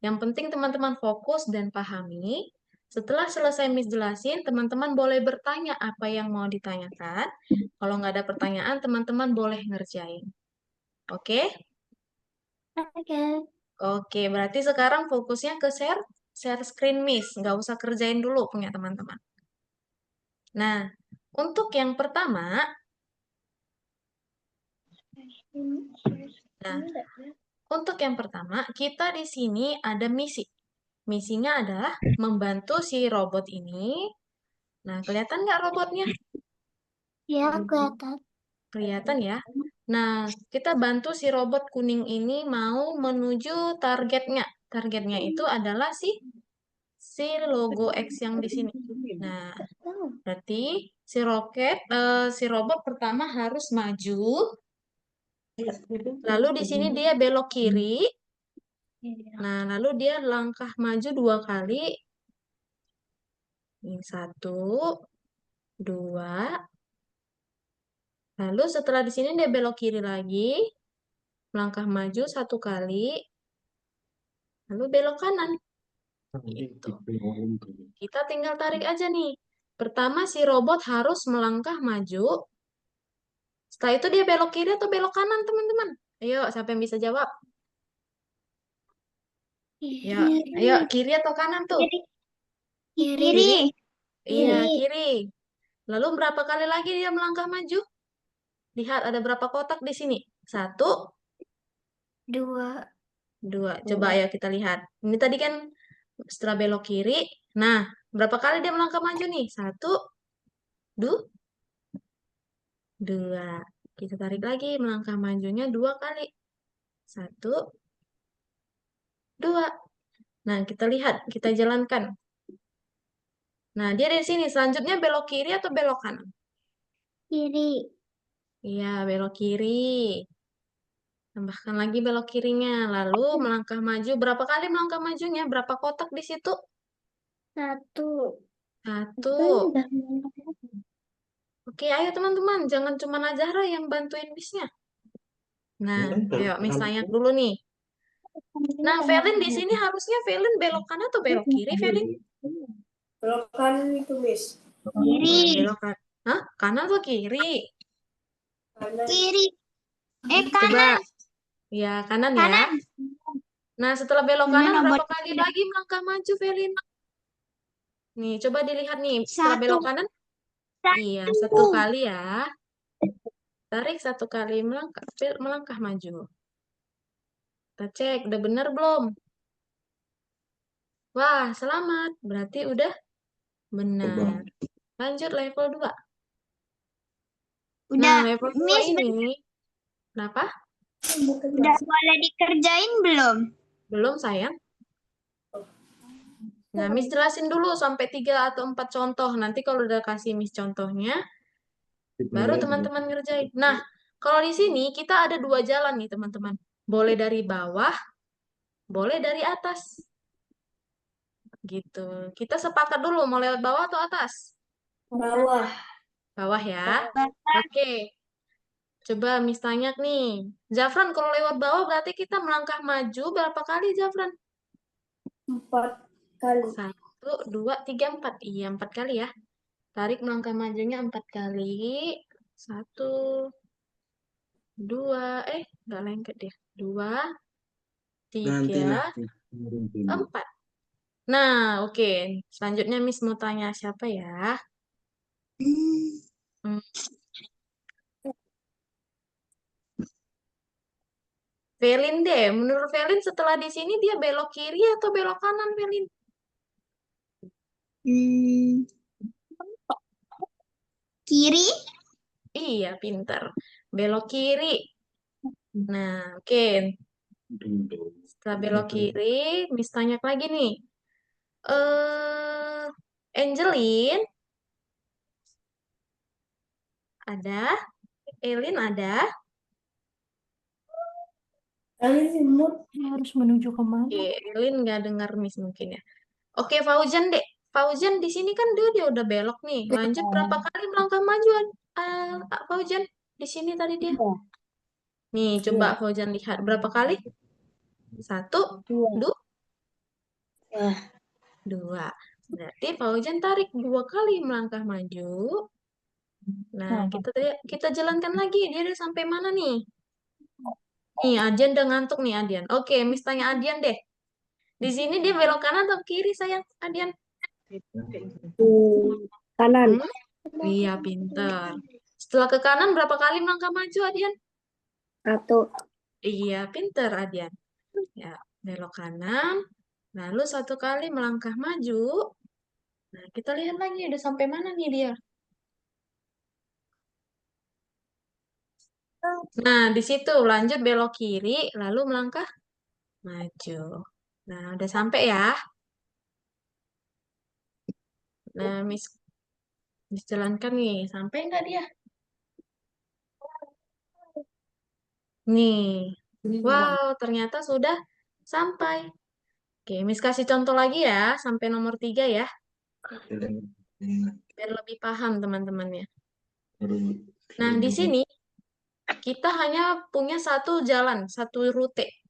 Yang penting teman-teman fokus dan pahami. Setelah selesai Miss jelasin, teman-teman boleh bertanya apa yang mau ditanyakan. Kalau nggak ada pertanyaan, teman-teman boleh ngerjain. Oke? Oke. Oke, berarti sekarang fokusnya ke share screen Miss. Nggak usah kerjain dulu punya teman-teman. Nah, untuk yang pertama, kita di sini ada misi. Misinya adalah membantu si robot ini. Nah, kelihatan nggak robotnya? Ya, kelihatan. Kelihatan ya. Nah, kita bantu si robot kuning ini mau menuju targetnya. Targetnya itu adalah si logo X yang di sini. Nah, berarti si robot pertama harus maju. Lalu di sini dia belok kiri. Nah, lalu dia langkah maju 2 kali. Ini 1, 2. Lalu setelah di sini dia belok kiri lagi. Melangkah maju 1 kali. Lalu belok kanan. Gitu. Kita tinggal tarik aja nih. Pertama si robot harus melangkah maju. Setelah itu dia belok kiri atau belok kanan, teman-teman? Ayo, siapa yang bisa jawab? Ya, ayo kiri atau kanan tuh? Kiri. Iya, kiri. Lalu berapa kali lagi dia melangkah maju? Lihat ada berapa kotak di sini? 1, 2. 2. Coba ayo kita lihat. Ini tadi kan setelah belok kiri. Nah, berapa kali dia melangkah maju nih? 1, 2. Kita tarik lagi melangkah majunya 2 kali. 1, 2. Nah, kita lihat, kita jalankan. Nah, dia di sini. Selanjutnya belok kiri atau belok kanan? Kiri. Iya, belok kiri. Tambahkan lagi belok kirinya. Lalu melangkah maju. Berapa kali melangkah majunya? Berapa kotak di situ? 1. 1. Oke, ayo teman-teman. Jangan cuma Najara yang bantuin Miss-nya. Nah, ayo Miss tanya dulu nih. Nah, Felin di sini harusnya Felin belok kanan atau belok kiri, Felin? Belok kanan itu, Miss. Kiri. Belok kanan. Hah? Kanan atau kiri? Kanan. Kiri. Coba. Kanan. Ya, kanan ya. Kanan. Nah, setelah belok Gimana, kanan, berapa Bot? kali lagi melangkah maju, Felin? Nih, coba dilihat nih. Setelah 1. belok kanan, Iya, satu kali ya. Tarik satu kali melangkah maju. Kita cek, udah benar belum? Wah, selamat. Berarti udah benar. Lanjut level 2. Nah, Udah, level 2 Miss, ini, kenapa? udah boleh dikerjain belum? Belum, sayang. Nah, Miss jelasin dulu sampai 3 atau 4 contoh. Nanti kalau udah kasih Miss contohnya, baru teman-teman ngerjain. Nah, kalau di sini kita ada 2 jalan nih, teman-teman. Boleh dari bawah, boleh dari atas. Gitu. Kita sepakat dulu mau lewat bawah atau atas? Bawah. Bawah ya. Oke. Coba Miss tanya nih. Zafran, kalau lewat bawah berarti kita melangkah maju berapa kali, Zafran? 4 kali. 1, 2, 3, 4. Iya, 4 kali ya. Tarik melangkah majunya 4 kali. 1, 2, nggak lengket deh. 2, 3, 4. Nah, oke. Selanjutnya Miss mau tanya siapa ya? Hmm, Velin deh. Menurut Velin setelah di sini dia belok kiri atau belok kanan, Velin? Kiri? Iya, pinter. Belok kiri. Nah, oke. Setelah belok kiri, Miss tanya lagi nih. Angelin, ada? Elin ada? Kali semut. Harus menuju kemana? Oke, Elin nggak dengar Miss mungkin ya. Oke, Fauzan deh. Fauzan di sini kan dia udah belok nih. Lanjut berapa kali melangkah maju, Fauzan? Di sini tadi dia. Nih, coba Fauzan lihat berapa kali? 1, 2, 2. Berarti Fauzan tarik 2 kali melangkah maju. Nah, kita jalankan lagi. Dia udah sampai mana nih? Nih, Adian udah ngantuk nih, Adian. Oke, Miss tanya Adian deh. Di sini dia belok kanan atau kiri, sayang, Adian? Kanan. Iya, pinter. Setelah ke kanan, berapa kali melangkah maju, Adian? 1. Iya, pinter, Adian. Ya, belok kanan. Lalu 1 kali melangkah maju. Nah, kita lihat lagi, udah sampai mana nih dia? Nah, di situ lanjut belok kiri, lalu melangkah maju. Nah, udah sampai ya. Nah, Miss jalankan nih. Sampai nggak dia? Nih. Wow, ternyata sudah sampai. Oke, Miss kasih contoh lagi ya, sampai nomor 3 ya, biar lebih paham teman-temannya. Nah, di sini kita hanya punya satu jalan, satu rute.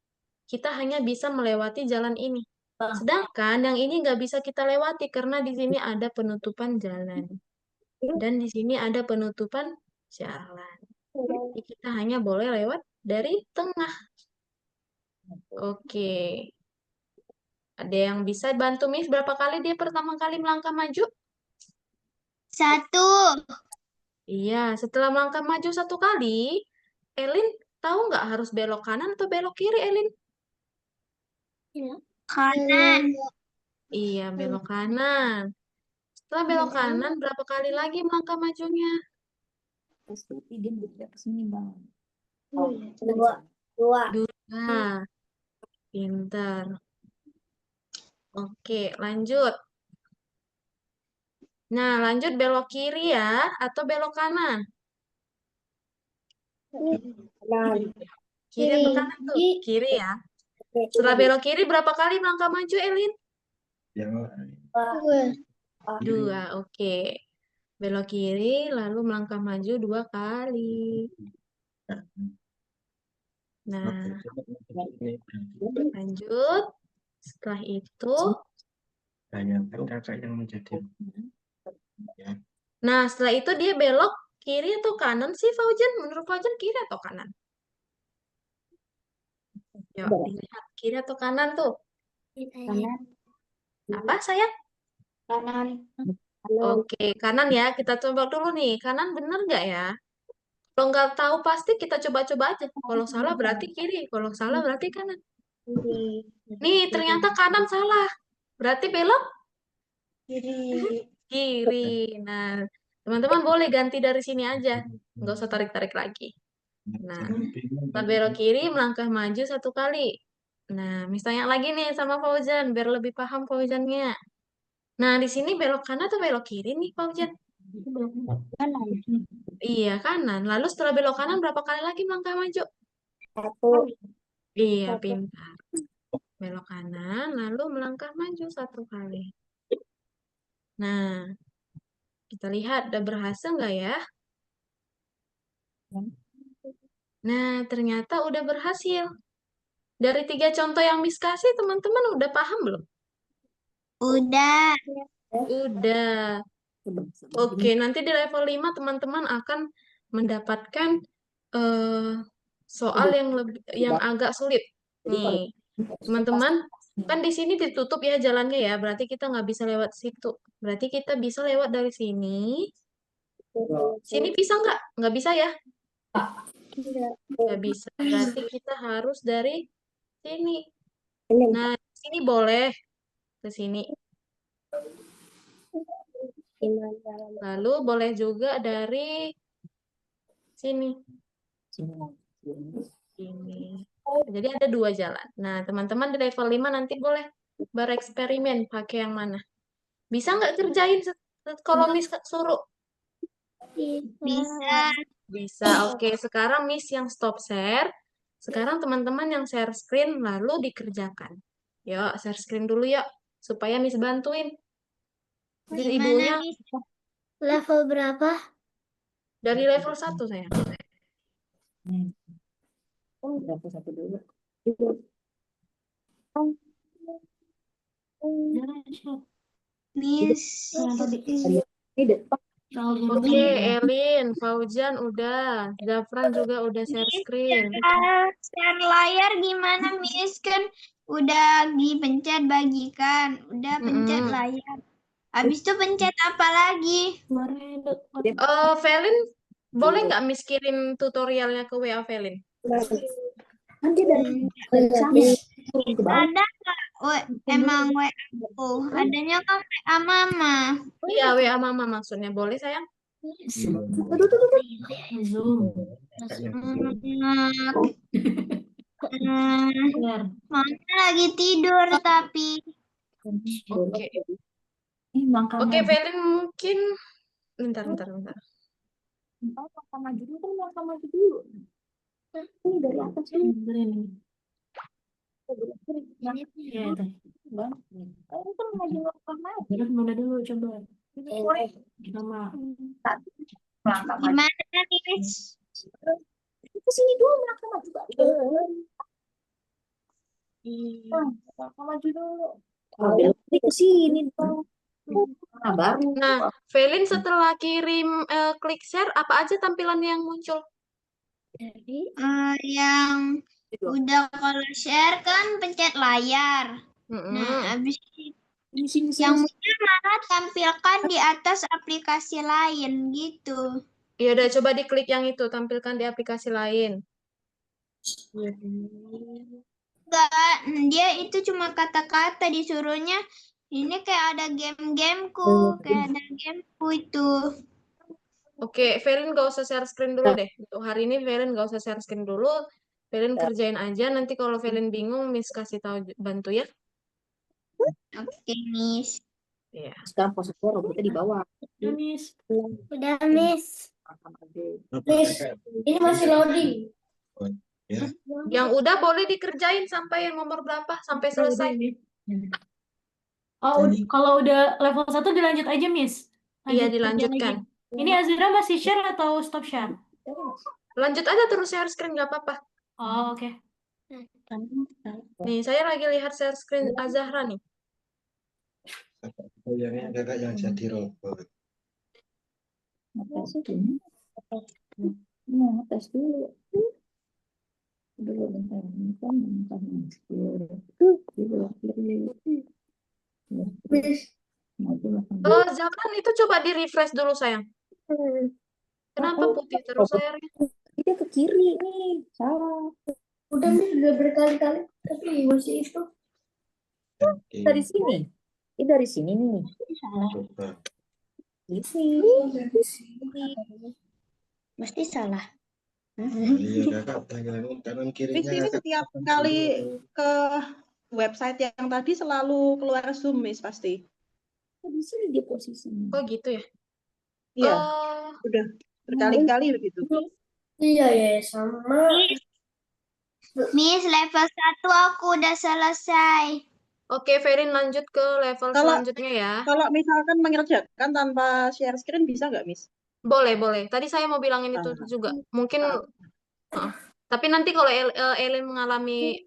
Kita hanya bisa melewati jalan ini. Sedangkan yang ini nggak bisa kita lewati karena di sini ada penutupan jalan. Dan di sini ada penutupan jalan. Jadi kita hanya boleh lewat dari tengah. Oke. Ada yang bisa bantu Miss berapa kali dia pertama kali melangkah maju? 1. Iya, setelah melangkah maju 1 kali, Elin tahu nggak harus belok kanan atau belok kiri, Elin? Kanan. Iya, belok kanan. Setelah belok kanan, berapa kali lagi melangkah majunya? Dua. 2. Pintar. Oke, lanjut. Nah, lanjut belok kiri ya, atau belok kanan? Kanan. Kiri atau kanan tuh? Kiri ya. Setelah belok kiri, berapa kali melangkah maju, Elin? 2, oke. Belok kiri, lalu melangkah maju 2 kali. Nah, lanjut. Setelah itu, nah setelah itu dia belok kiri atau kanan sih, Fauzan? Menurut Fauzan kiri atau kanan? Yuk, dilihat kiri atau kanan tuh. Kanan. Apa, sayang? Kanan. Oke, kanan ya. Kita coba dulu nih. Kanan bener nggak ya? Kalau nggak tahu pasti kita coba-coba aja. Kalau salah berarti kiri. Kalau salah berarti kanan. Nih, ternyata kanan salah. Berarti belok kiri. Nah, teman-teman boleh ganti dari sini aja. Nggak usah tarik-tarik lagi. Nah, kita belok kiri, melangkah maju 1 kali. Nah, misalnya lagi nih sama Fauzan, biar lebih paham Fauzannya. Nah, di sini belok kanan atau belok kiri nih, Fauzan? Iya, kanan. Lalu setelah belok kanan, berapa kali lagi melangkah maju? 1. Iya, pintar. Belok kanan, lalu melangkah maju 1 kali. Nah, kita lihat udah berhasil nggak ya? Nah, ternyata udah berhasil. Dari 3 contoh yang Miss kasih, teman-teman udah paham belum? Udah. Udah. Oke, nanti di level 5 teman-teman akan mendapatkan soal yang agak sulit. Nih, teman-teman, kan di sini ditutup ya jalannya ya, berarti kita nggak bisa lewat situ. Berarti kita bisa lewat dari sini. Sini bisa nggak? Nggak bisa ya? Nggak bisa. Berarti kita harus dari sini. Nah, sini boleh ke sini. Lalu boleh juga dari sini. Ini. Jadi ada 2 jalan. Nah, teman-teman di level 5 nanti boleh bereksperimen pakai yang mana. Bisa nggak kerjain kalau Miss suruh? Bisa. Bisa. Oke, sekarang Miss yang stop share. Sekarang teman-teman yang share screen lalu dikerjakan. Yuk, share screen dulu yuk. Supaya Miss bantuin. Jadi Gimana, ibunya Miss? Level berapa? dari level 1 saya. Miss. Oke, Elin, Fauzan udah. Zafran juga udah share screen. Share layar gimana, Miss? Kan udah dipencet bagikan. Udah pencet layar. Habis itu pencet apa lagi? Velin, boleh nggak Miss kirim tutorialnya ke WA Velin? Ada nggak? Emang WA aku? Adanya kan WA Mama. Iya, WA Mama maksudnya. Boleh, sayang? Mama lagi tidur tapi. Oke. Oke, Velin mungkin bentar. Gimana, Miss? Nah, Velin setelah kirim klik share, apa aja tampilan yang muncul? Yang udah kalau share kan pencet layar. Nah, habis yang muncul malah tampilkan di atas aplikasi lain gitu. Ya udah, coba diklik yang itu, tampilkan di aplikasi lain. Enggak, dia itu cuma kata-kata disuruhnya. Ini kayak ada game-gameku, itu. Oke, Velin gak usah share screen dulu deh. Untuk hari ini Velin gak usah share screen dulu. Velin kerjain aja. Nanti kalau Velin bingung, Miss kasih tahu bantu ya. Oke, Miss. Iya. Sekarang posisinya robotnya di bawah. Udah, Miss. Udah, Miss. Miss, ini masih loading. Yang udah boleh dikerjain sampai yang nomor berapa? Sampai selesai. Oh, kalau udah level 1 dilanjut aja, Miss. Iya, Lanjut dilanjutkan. kerjaan lagi. Ini Azira masih share atau stop share? Lanjut aja terus share screen, nggak apa-apa. Oh, oke. Nih, saya lagi lihat share screen Azahra nih. Kakak yang jadi robot. Tes dulu. Zafran itu coba di refresh dulu sayang. Kenapa putih terus layarnya? Dia ke kiri nih. Salah. Udah udah berkali-kali tapi masih itu. Oke, Dari sini. Ini dari sini nih. coba. Mesti salah. Iya kakak, kanan Miss kirinya ini kakak. setiap kali ke website yang tadi selalu keluar Zoom, Miss, pasti. Di sini dia posisinya. Kok gitu ya? Iya, Oh, udah berkali-kali begitu. Iya ya sama. Miss, level 1 aku udah selesai. oke, Ferin lanjut ke level Kalau selanjutnya ya. kalau misalkan mengerjakan tanpa share screen bisa nggak, Miss? Boleh, boleh. Tadi saya mau bilangin itu juga. Mungkin, tapi nanti kalau Elin mengalami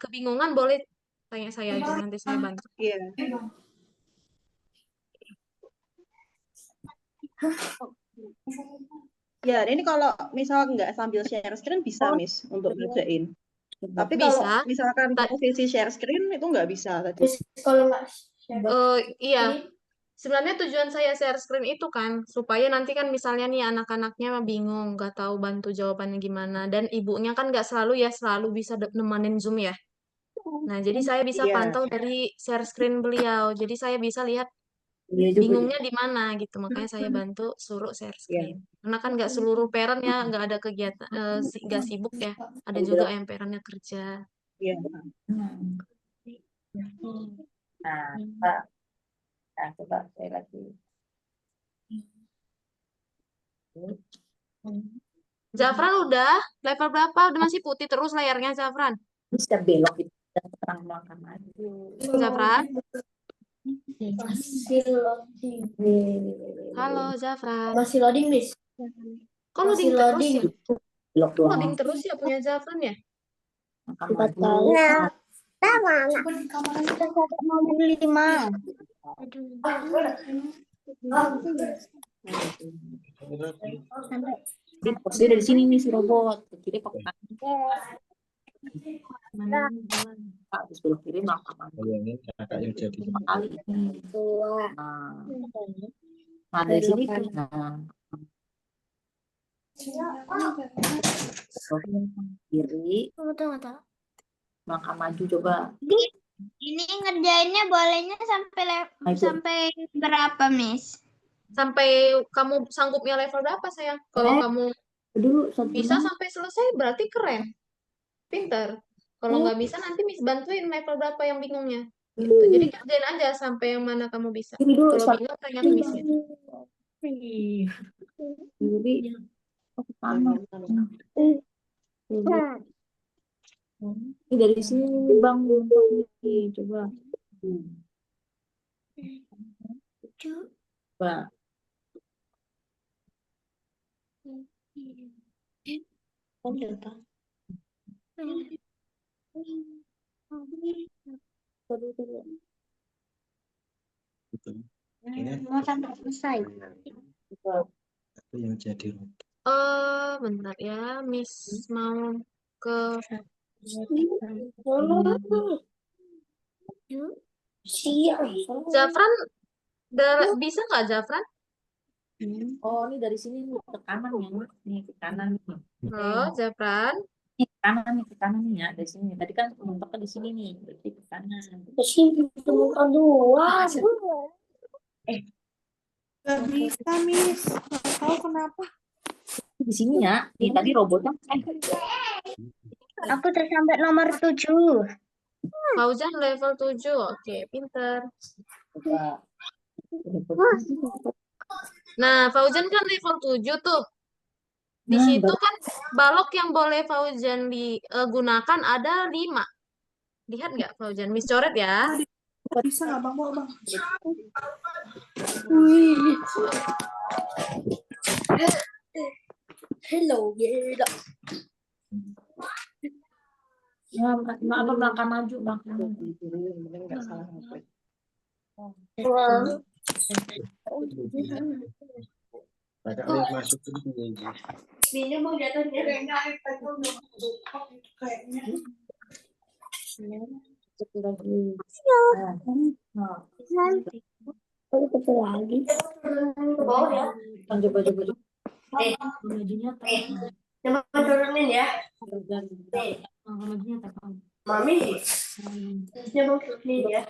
kebingungan, boleh tanya saya aja. Nanti saya bantu. Iya. Ya, ini kalau misal nggak sambil share screen bisa, Miss, untuk ngerjain. Tapi kalau Bisa. misalkan posisi share screen itu nggak bisa tadi. Kalau nggak Iya. Sebenarnya tujuan saya share screen itu kan, supaya nanti kan misalnya nih anak-anaknya bingung, nggak tahu bantu jawabannya gimana. Dan ibunya kan nggak selalu ya, selalu bisa nemenin Zoom ya. Nah, jadi saya bisa Iya. pantau dari share screen beliau. Jadi saya bisa lihat bingungnya di mana gitu. Makanya saya bantu suruh share screen. Karena kan nggak seluruh parent ya, nggak ada kegiatan, nggak sibuk ya. Ada juga yang parentnya kerja. Iya. Nah, coba saya lagi. Zafran udah? Level berapa? Udah masih putih terus layarnya Zafran? Bisa belok itu terang melangkah maju. Zafran? masih loading. Halo Zafran. Masih loading, Miss. Kok Masih loading terus loading. ya? Belok doang. Loading terus ya punya Zafran ya? 4 kali. Nomor 5. Jadi posisi dari sini nih si robot. Ke kiri pakai kaki. Habis belok kiri melangkah maju. Bayangin kakak yang jadi 5 kali ini. Nah, dari sini tuh. Nah. Kiri. Melangkah maju coba. Ini ngerjainnya bolehnya sampai berapa, Miss? Sampai kamu sanggupnya level berapa sayang? Kalau kamu Dulu bisa sampai selesai berarti keren. Pinter. Kalau nggak bisa nanti Miss bantuin level berapa yang bingungnya. Gitu. Jadi kerjain aja sampai yang mana kamu bisa. Kalau bingung tanya ke Missnya. Kiri. Oh, kanan. Ini dari sini Bang, nih coba. Coba. Ini Mau sampai selesai. aku yang jadi robot. Bentar ya, Miss mau ke Zafran. Bisa nggak Zafran? Oh, ini dari sini nih ke kanan ya. Nih ke kanan nih. Halo, Zafran. Ini ke kanan nih ya, dari sini. Tadi kan mentoknya di sini nih, berarti ke kanan. Ke sini temukan dua. Gak bisa, Miss. Gak tahu kenapa. Di sini ya. Nih tadi robotnya. Aku udah sampai nomor 7. Fauzan level 7. Oke, pinter. Coba. Nah, Fauzan kan level 7 tuh. Di situ kan balok yang boleh Fauzan digunakan ada 5. Lihat nggak Fauzan? Miss coret ya. Bisa nggak, Bang? Bang. Hello, gila. Ya, apa melangkah maju, melangkah maju. Nggak salah apa. Kakak lihat masuk dulu. Ini mau jatuh Kecil lagi. Coba. Majunya Coba turunin ya. majunya tekan. Mami, coba turunin ya.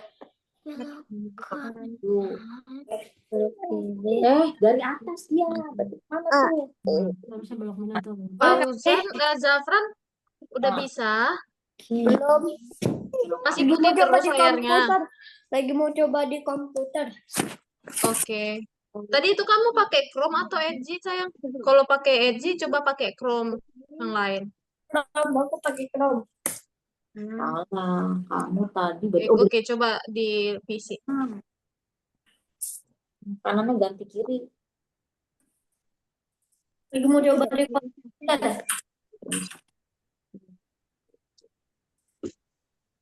Dari atas dia. Mana tuh? Harusnya belok mana tuh? Fauzan, Zafran udah bisa. Belum. Masih Lagi mau putih coba terus di layarnya. komputer. Lagi mau coba di komputer. Oke. Tadi itu kamu pakai Chrome atau Edge, sayang? Kalau pakai Edge, coba pakai Chrome yang lain. Chrome, aku pakai Chrome. Salah, kamu tadi Oke, coba di PC. kanannya ganti kiri. Lagi mau coba di komputer.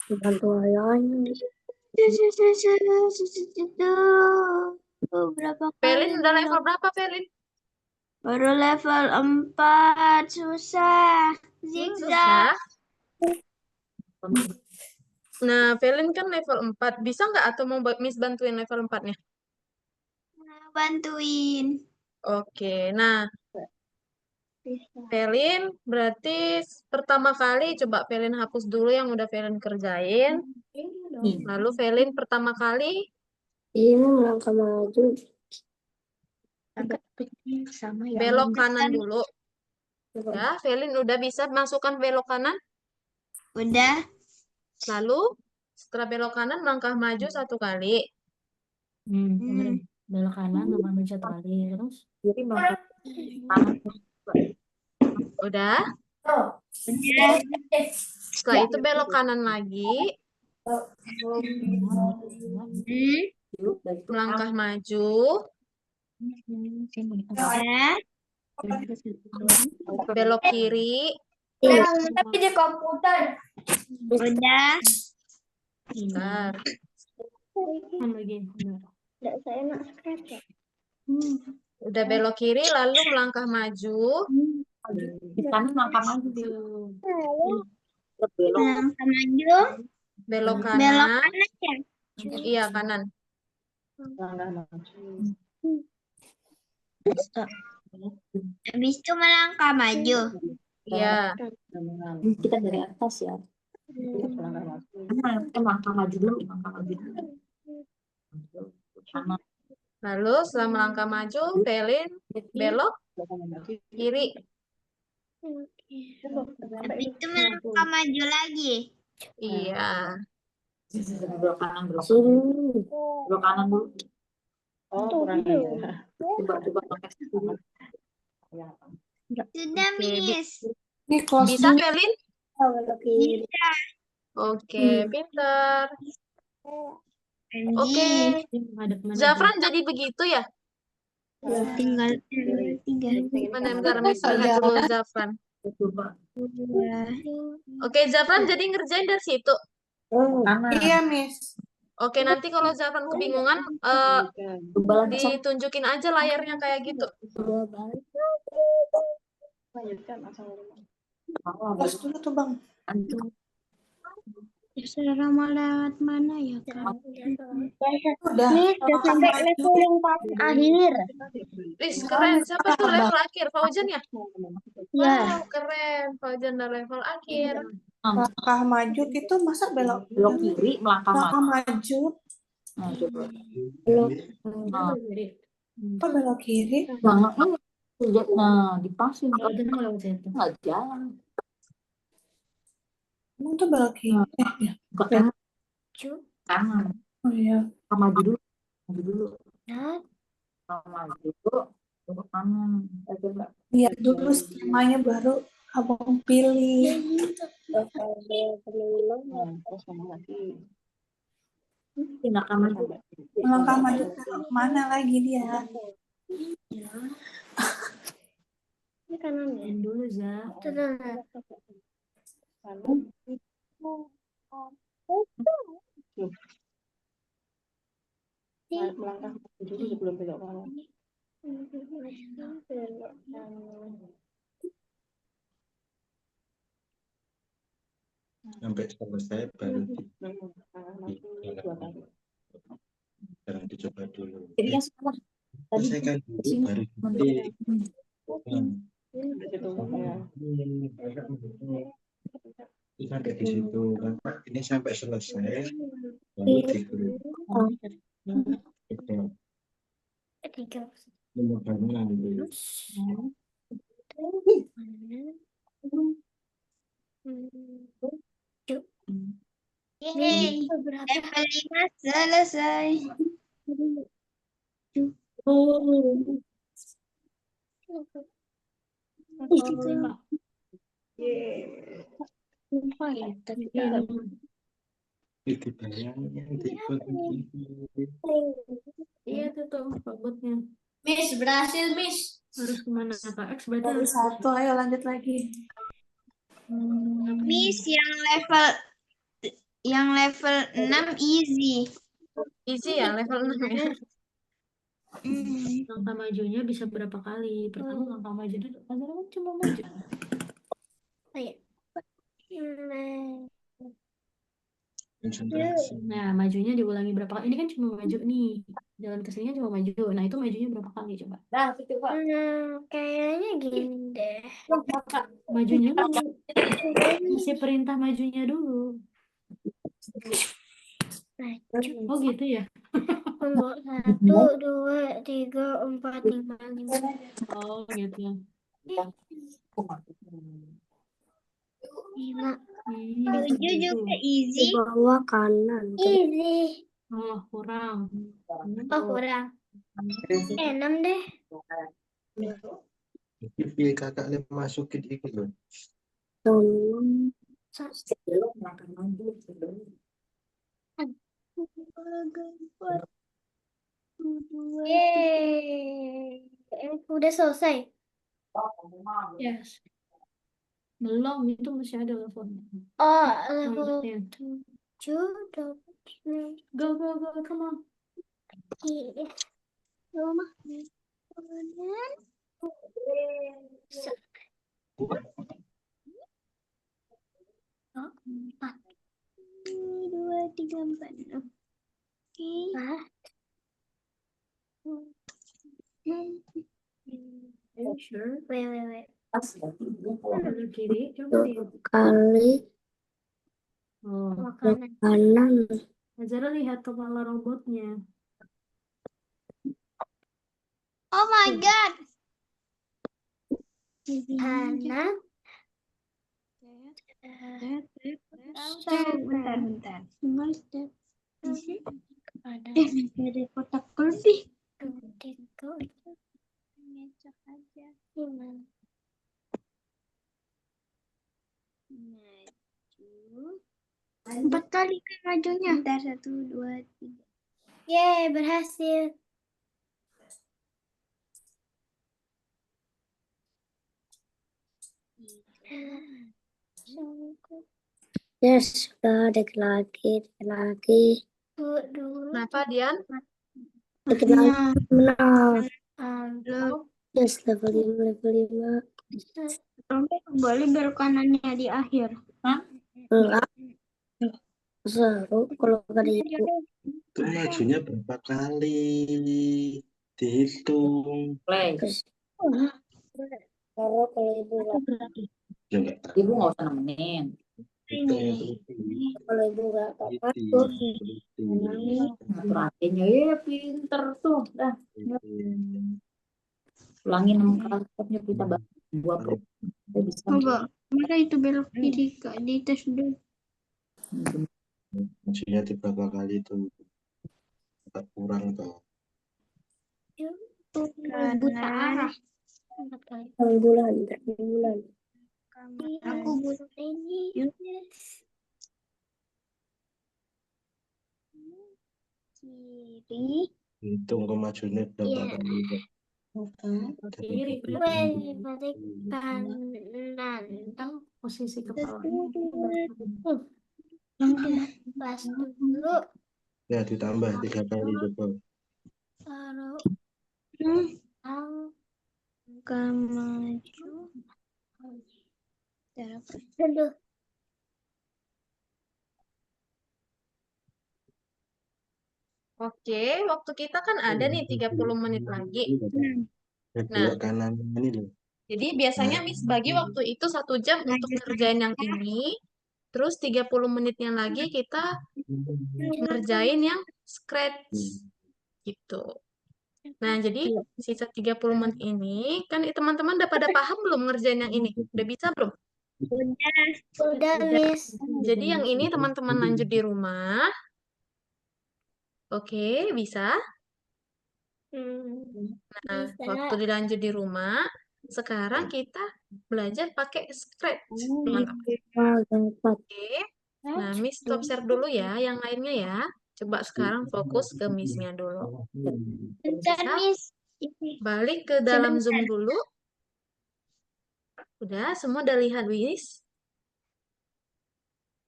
Bantu ayahnya. Berapa Pelin kali udah level berapa, Pelin? baru level 4, susah. Zigzag. Susah. Nah, Pelin kan level 4. Bisa nggak atau mau Miss bantuin level 4-nya? Bantuin. Oke, nah Pelin berarti pertama kali coba Pelin hapus dulu yang udah Pelin kerjain. Lalu Pelin pertama kali Ini melangkah maju. Sama ya. belok kanan dulu. Ya, Pelin udah bisa masukkan belok kanan. Udah. Lalu setelah belok kanan melangkah maju 1 kali. Belok kanan, belok kanan 1 kali. Terus kiri belok kanan. Udah. Udah. Setelah itu belok kanan lagi. Melangkah maju. Udah. Belok kiri. Tapi di komputer. Udah. Bentar. Lagi. Tidak, saya nak scratch ya. Udah belok kiri lalu melangkah maju. Di kanan langkah maju dulu. Belok. Melangkah maju. Belok Belok kanan. kanan ya. Iya, kanan. Habis itu melangkah maju. Iya. Kita dari atas ya. Langkah maju dulu. Langkah maju dulu. Kanan. Lalu setelah melangkah maju, Pelin belok kiri. Habis itu melangkah maju lagi. Iya. Belok kanan, belok kanan. Belok kanan dulu. Oh, kurang ya. Coba pakai satu. Sudah, Oke, Miss. Bisa, Pelin? Bisa. Oke, pintar. Oke. Zafran jadi begitu ya? Tinggal 3. Bentar, Miss lihat dulu Zafran. Oke, Zafran jadi ngerjain dari situ. Iya, Miss. Oke, nanti kalau Zafran kebingungan, ditunjukin aja layarnya kayak gitu. Terus dulu tuh, Bang. Terserah mau lewat mana ya, Kak? Udah. Udah sampai level yang paling akhir. Wih, keren. Siapa tuh level akhir? Fauzan ya? Ya. Wow, keren. Fauzan udah level akhir. Langkah maju itu masa belok kiri, melangkah langkah maju. maju. Nah, coba. Kok belok kiri? Nah, dipasin. Nggak jalan. Emang tuh belok kiri. Ya. Ke kanan. Kanan. Oh iya. Maju dulu. Maju dulu. Maju dulu. Ke kanan. Coba. Lihat dulu skemanya baru abang pilih. Tindakan maju. Melangkah maju ke mana lagi dia? Ini kanannya. Dulu, Za. Melangkah maju dulu sebelum belok kanan. sampai selesai baru sekarang dicoba dulu. Jadi yang salah. Tadi Selesaikan dulu sini baru mendekat. sampai di situ. Bapak ini sampai selesai baru diklik. Nomornya nanti. Yeay, level 5 selesai. Itu bayangnya Iya itu tuh robotnya. Miss, berhasil, Miss. Harus kemana Kak? X berarti Baru harus satu, ayo lanjut lagi. Miss, yang level 6 easy. easy ya level 6 ya. Hmm. Langkah majunya bisa berapa kali? Pertama langkah maju dulu. Azara kan cuma maju. konsentrasi. Nah, majunya diulangi berapa kali? Ini kan cuma maju nih. Jalan ke sini cuma maju. Nah, itu majunya berapa kali coba? Kayaknya gini deh. Majunya dulu. Kasih perintah majunya dulu. Oh gitu ya? Tunggu, 1, 2, 3, 4, 5, 5. Oh gitu ya. 5. 7 juga easy. Bawah kanan. Easy. Oh kurang. Oh, kurang. 6 deh. Jadi kakak le masukin itu loh. Yeay. Udah selesai. Yes. Belum, itu masih ada levelnya. Oh, level Lanjutin. 7. Go, go, go, come on. Rumah. Empat. 2, 3, 4. Oke. Are you sure? Wait. Sebelah kiri, coba lihat. Kali Oh, kanan. Azara lihat kepala robotnya. Oh my god. Kanan. Bentar. Single step. Ada Ada kotak lebih. 3, Ngecek aja. 5. Maju. 4 kali kan majunya. Bentar, 1, 2, 3. Yeay, berhasil. Yes, sudah dikit lagi. Kenapa, Dian? Dikit lagi menang. Lo Yes, level 5. boleh belok kanannya di akhir. Enggak. Seru kalau gak ada ibu. Itu majunya berapa kali? Dihitung. Play. Kalau ibu Ya enggak tahu. Ibu nggak usah nemenin. Hitung yang terus. kalau ibu nggak apa-apa. Perhatiannya ya pinter tuh. Dah. Ulangin 6 kali stepnya kita buat kita bisa. Coba, maka itu belok kiri Kak, di tes dulu. Majunya di berapa kali itu? Agak kurang toh. Buta arah. Bulan. Aku buta ini. Kiri. Hitung kemajuannya berapa kali. Kiri, Berarti kanan. posisi kepala. Pas dulu. Ya ditambah 3 kali coba. Taruh. Bukan maju. Dulu. Oke, waktu kita kan ada nih 30 menit lagi. Nah, Belok kanan ini loh. jadi biasanya Miss bagi waktu itu 1 jam untuk ngerjain yang ini. Terus 30 menitnya lagi kita ngerjain yang scratch. Gitu. Nah, jadi sisa 30 menit ini, kan teman-teman udah pada paham belum ngerjain yang ini? Udah bisa belum? Udah, Miss. Jadi yang ini teman-teman lanjut di rumah. Oke, bisa? Nah, Bisa. waktu dilanjut di rumah, sekarang kita belajar pakai scratch, teman-teman. Oke. Nah, Miss stop share dulu ya, yang lainnya ya. Coba sekarang fokus ke Miss-nya dulu. Bentar, Bisa? Miss. Balik ke dalam Zoom dulu. Udah, semua udah lihat, Miss?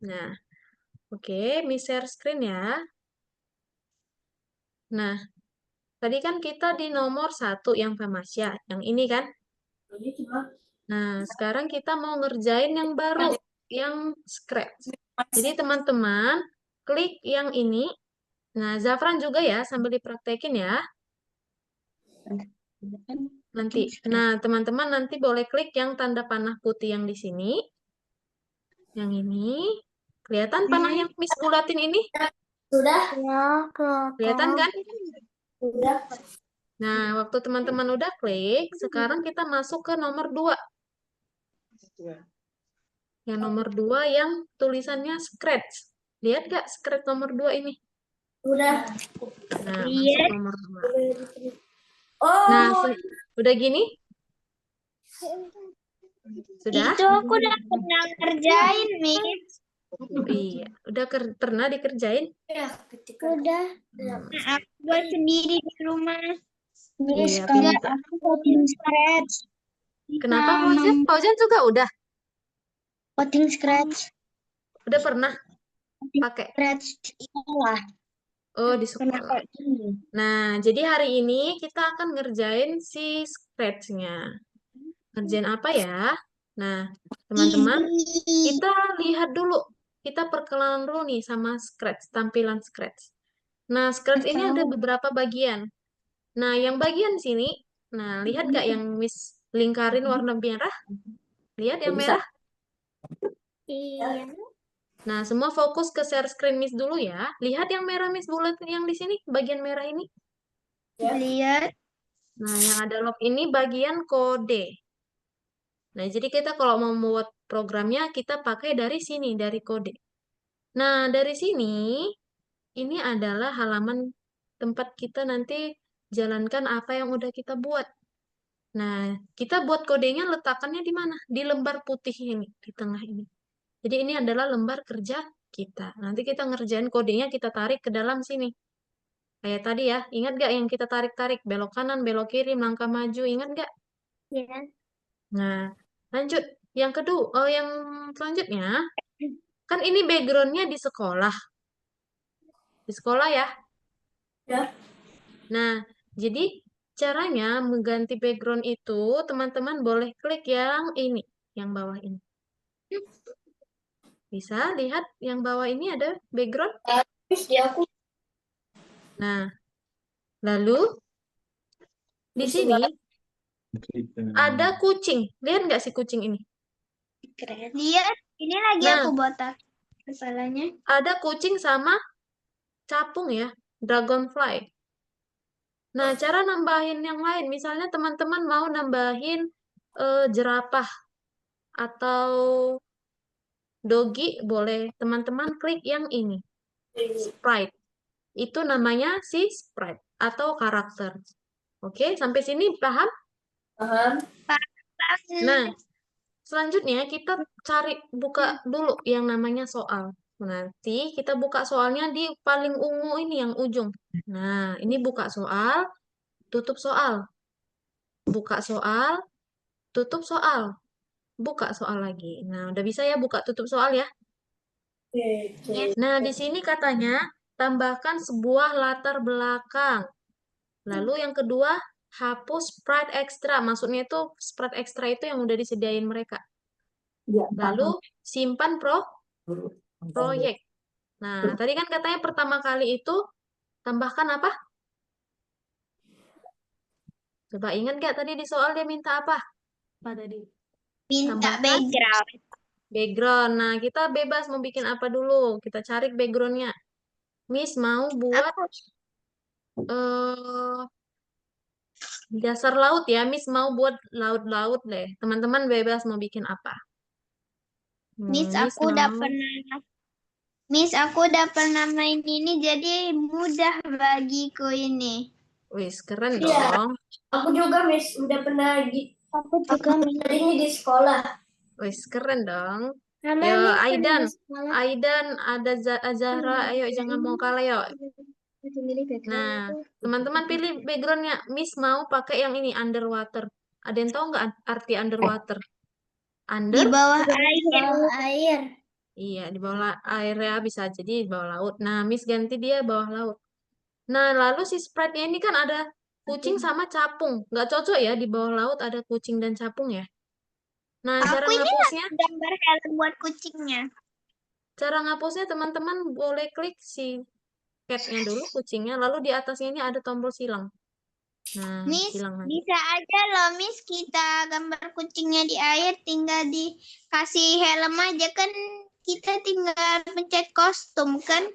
Nah, oke, Miss share screen ya. Nah, tadi kan kita di nomor 1 yang Famasya, yang ini kan? Nah, sekarang kita mau ngerjain yang baru, yang scratch. Jadi teman-teman, klik yang ini. Nah, Zafran juga ya, sambil dipraktekin ya. Nanti. Nah, teman-teman nanti boleh klik yang tanda panah putih yang di sini. Yang ini. Kelihatan panah yang Miss bulatin ini? Sudah? Ya, Kelihatan kan? Sudah. Nah, waktu teman-teman udah klik, sekarang kita masuk ke nomor 2. Yang nomor 2 yang tulisannya scratch. Lihat gak scratch nomor 2 ini? Udah. Nah, masuk nomor 2. Oh, Nah, udah gini? Sudah? Itu aku udah pernah ngerjain, Miss. Iya, udah pernah dikerjain? udah. Aku buat sendiri di rumah. Miss, iya, Enggak, pintar. aku coding scratch. Kenapa Fauzan? Fauzan juga udah? Coding scratch. Udah pernah pakai? Scratch sekolah. Oh, di sekolah. Nah, jadi hari ini kita akan ngerjain si scratch-nya. Ngerjain apa ya? Nah, teman-teman, kita lihat dulu. Kita perkenalan dulu nih sama scratch, tampilan scratch. Nah, scratch ini ada beberapa bagian. Nah, yang bagian sini, nah, lihat gak yang Miss lingkarin warna merah? Lihat yang merah? Iya. Nah, semua fokus ke share screen Miss dulu ya. Lihat yang merah Miss bulat yang di sini, bagian merah ini. Lihat. Nah, yang ada log ini bagian kode. Nah, jadi kita kalau mau membuat programnya, kita pakai dari sini, dari kode. Nah, dari sini, ini adalah halaman tempat kita nanti jalankan apa yang udah kita buat. Nah, kita buat kodenya letakkannya di mana? Di lembar putih ini, di tengah ini. Jadi ini adalah lembar kerja kita. Nanti kita ngerjain kodenya, kita tarik ke dalam sini. Kayak tadi ya, ingat gak yang kita tarik-tarik? Belok kanan, belok kiri, melangkah maju, ingat gak? Iya. Nah, lanjut. Yang kedua, yang selanjutnya, kan ini background-nya di sekolah. Di sekolah ya? Ya. Nah, jadi caranya mengganti background itu, teman-teman boleh klik yang ini, yang bawah ini. Bisa lihat yang bawah ini ada background? Nah, lalu di sini ada kucing. Lihat nggak si kucing ini? Lihat, ini lagi Nah. aku botak kepalanya. Ada kucing sama capung ya, dragonfly. Nah, cara nambahin yang lain, misalnya teman-teman mau nambahin jerapah atau dogi, boleh teman-teman klik yang ini, sprite. Itu namanya si sprite atau karakter. Oke, sampai sini paham? Paham. Nah, selanjutnya kita cari buka dulu yang namanya soal. Nanti kita buka soalnya di paling ungu ini yang ujung. Nah, ini buka soal, tutup soal. Buka soal, tutup soal. Buka soal lagi. Nah, udah bisa ya buka tutup soal ya? Nah, di sini katanya tambahkan sebuah latar belakang. Lalu yang kedua, hapus sprite extra. Maksudnya itu sprite extra itu yang udah disediain mereka. Lalu simpan proyek. Nah, tadi kan katanya pertama kali itu Tambahkan apa? Coba ingat nggak tadi di soal dia minta apa? Apa tadi? Minta Tambahkan background. background. Nah, kita bebas mau bikin apa dulu. Kita cari backgroundnya. Miss mau buat Aku eh dasar laut ya. Miss mau buat laut-laut deh. Teman-teman bebas mau bikin apa. Miss, Miss aku udah mau. pernah Miss, aku udah pernah main ini, jadi mudah bagiku ini. Wis, keren Iya. dong. Aku juga, Miss, udah pernah Aku juga Miss. ini di sekolah. Wis, keren dong. Sama Yo, Miss pernah Aidan. di sekolah. Aidan, ada Zahra. Ayo, jangan mau kalah, yuk. Nah, teman-teman pilih backgroundnya. Miss mau pakai yang ini, underwater. Ada yang tahu nggak arti underwater? Di Under? bawah air. Bawah air. Iya, di bawah air ya, bisa jadi di bawah laut. Nah, Miss ganti dia bawah laut. Nah, lalu si sprite-nya ini kan ada kucing sama capung. Nggak cocok ya di bawah laut ada kucing dan capung ya. Nah, Aku ini nggak gambar helm buat kucingnya. cara ngapusnya teman-teman boleh klik si cat-nya dulu, kucingnya, lalu di atasnya ini ada tombol silang. Nah, Miss, silang aja. bisa aja loh Miss, kita gambar kucingnya di air, tinggal dikasih helm aja kan, kita tinggal pencet kostum kan.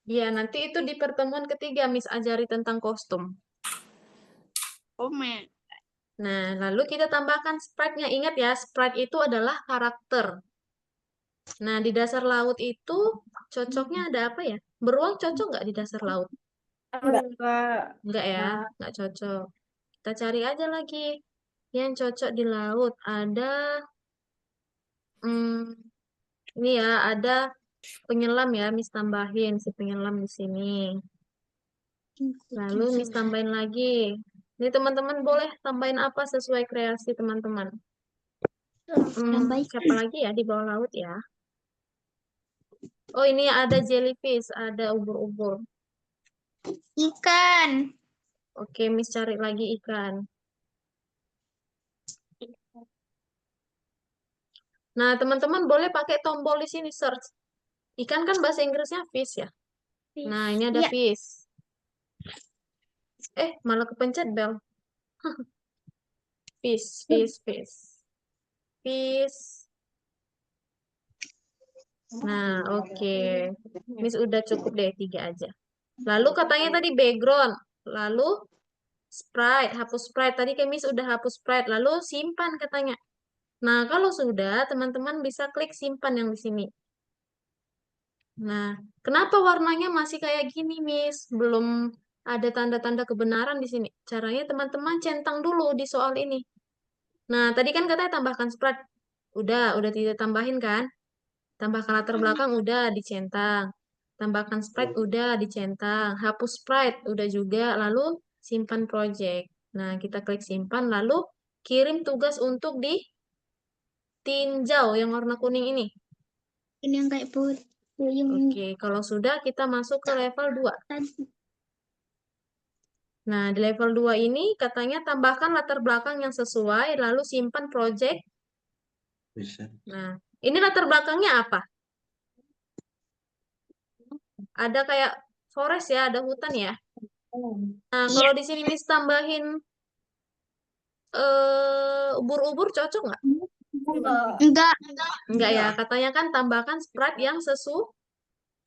Iya, nanti itu di pertemuan ketiga Miss ajari tentang kostum. Oh my. Nah, lalu kita tambahkan sprite-nya. Ingat ya, sprite itu adalah karakter. Nah, di dasar laut itu cocoknya ada apa ya? Beruang cocok nggak di dasar laut? Enggak ya, nggak cocok. Kita cari aja lagi yang cocok di laut. Ada, ini ya, ada penyelam ya, Miss tambahin si penyelam di sini. Lalu Miss tambahin lagi. Ini teman-teman boleh tambahin apa sesuai kreasi teman-teman. Siapa lagi ya di bawah laut ya? Oh, ini ada jellyfish, ada ubur-ubur. Ikan. Oke, Miss cari lagi ikan. Nah, teman-teman boleh pakai tombol di sini search. Ikan kan bahasa Inggrisnya fish ya. Nah, ini ada Iya. fish. Malah kepencet bel. Fish, fish, fish. Fish. Nah, oke. Miss udah cukup deh, 3 aja. Lalu katanya tadi background. Lalu sprite, hapus sprite. Tadi kayak Miss udah hapus sprite. Lalu simpan katanya. Nah, kalau sudah, teman-teman bisa klik simpan yang di sini. Nah, kenapa warnanya masih kayak gini, Miss? Belum ada tanda-tanda kebenaran di sini. Caranya teman-teman centang dulu di soal ini. Nah, tadi kan katanya tambahkan sprite. Udah tidak tambahin kan? Tambahkan latar belakang udah dicentang. Tambahkan sprite udah dicentang. Hapus sprite udah juga. Lalu simpan project. Nah, kita klik simpan. Lalu kirim tugas untuk ditinjau yang warna kuning ini. Ini yang kayak puyeng. Oke, kalau sudah kita masuk ke level 2. Nah, di level 2 ini katanya tambahkan latar belakang yang sesuai, lalu simpan project. Bisa. Nah, ini latar belakangnya apa? Ada kayak forest ya, ada hutan ya. Nah, kalau di sini Miss tambahin ubur-ubur cocok nggak? Enggak. Enggak ya, katanya kan tambahkan sprite yang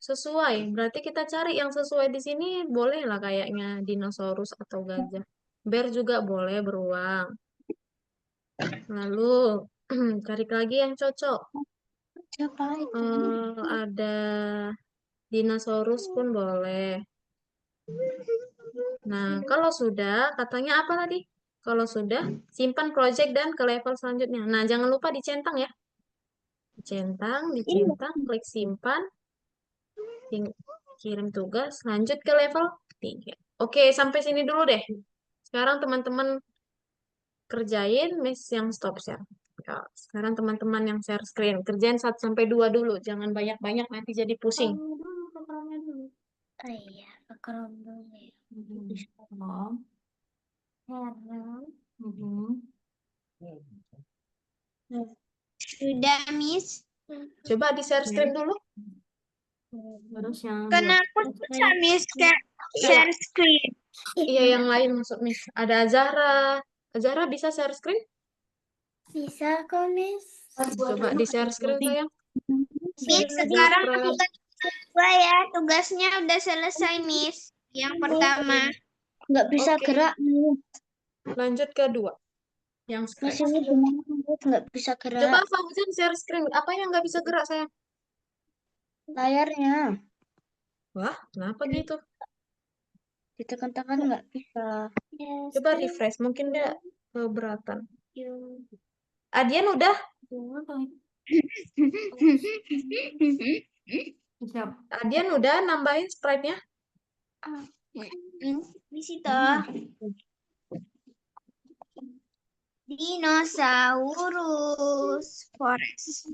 sesuai. Berarti kita cari yang sesuai di sini boleh lah kayaknya dinosaurus atau gajah. Bear juga boleh, beruang. Lalu cari lagi yang cocok. Ada dinosaurus pun boleh. Nah, kalau sudah, katanya apa tadi? Kalau sudah, simpan project dan ke level selanjutnya. Nah, jangan lupa dicentang ya. Dicentang, klik simpan, kirim tugas, lanjut ke level 3. Oke, sampai sini dulu deh. Sekarang teman-teman kerjain, Miss yang stop share. Ya, sekarang teman-teman yang share screen, kerjain 1-2 dulu. Jangan banyak-banyak, nanti jadi pusing. Oh iya, kekerom dulu ya. Sudah, Miss. Coba di share screen dulu. Terus yang Kenapa susah, Miss? Kayak share screen. Iya, yang lain masuk, Miss. Ada Zahra. Zahra bisa share screen? Bisa kok, Miss. Coba di share screen, sayang. Miss, sekarang tugas kedua ya. Tugasnya udah selesai, Miss. Yang pertama. Nggak bisa Oke. gerak. Lanjut ke 2. Yang Mas, scratch. ini gimana? Nggak bisa Coba gerak. Fauzan share screen. Apa yang nggak bisa gerak, sayang? Layarnya Wah, kenapa gitu? ditekan-tekan nggak bisa. Coba refresh. Mungkin dia keberatan. Adian udah? siap. Adian udah nambahin sprite-nya? Di situ. Dinosaurus forest.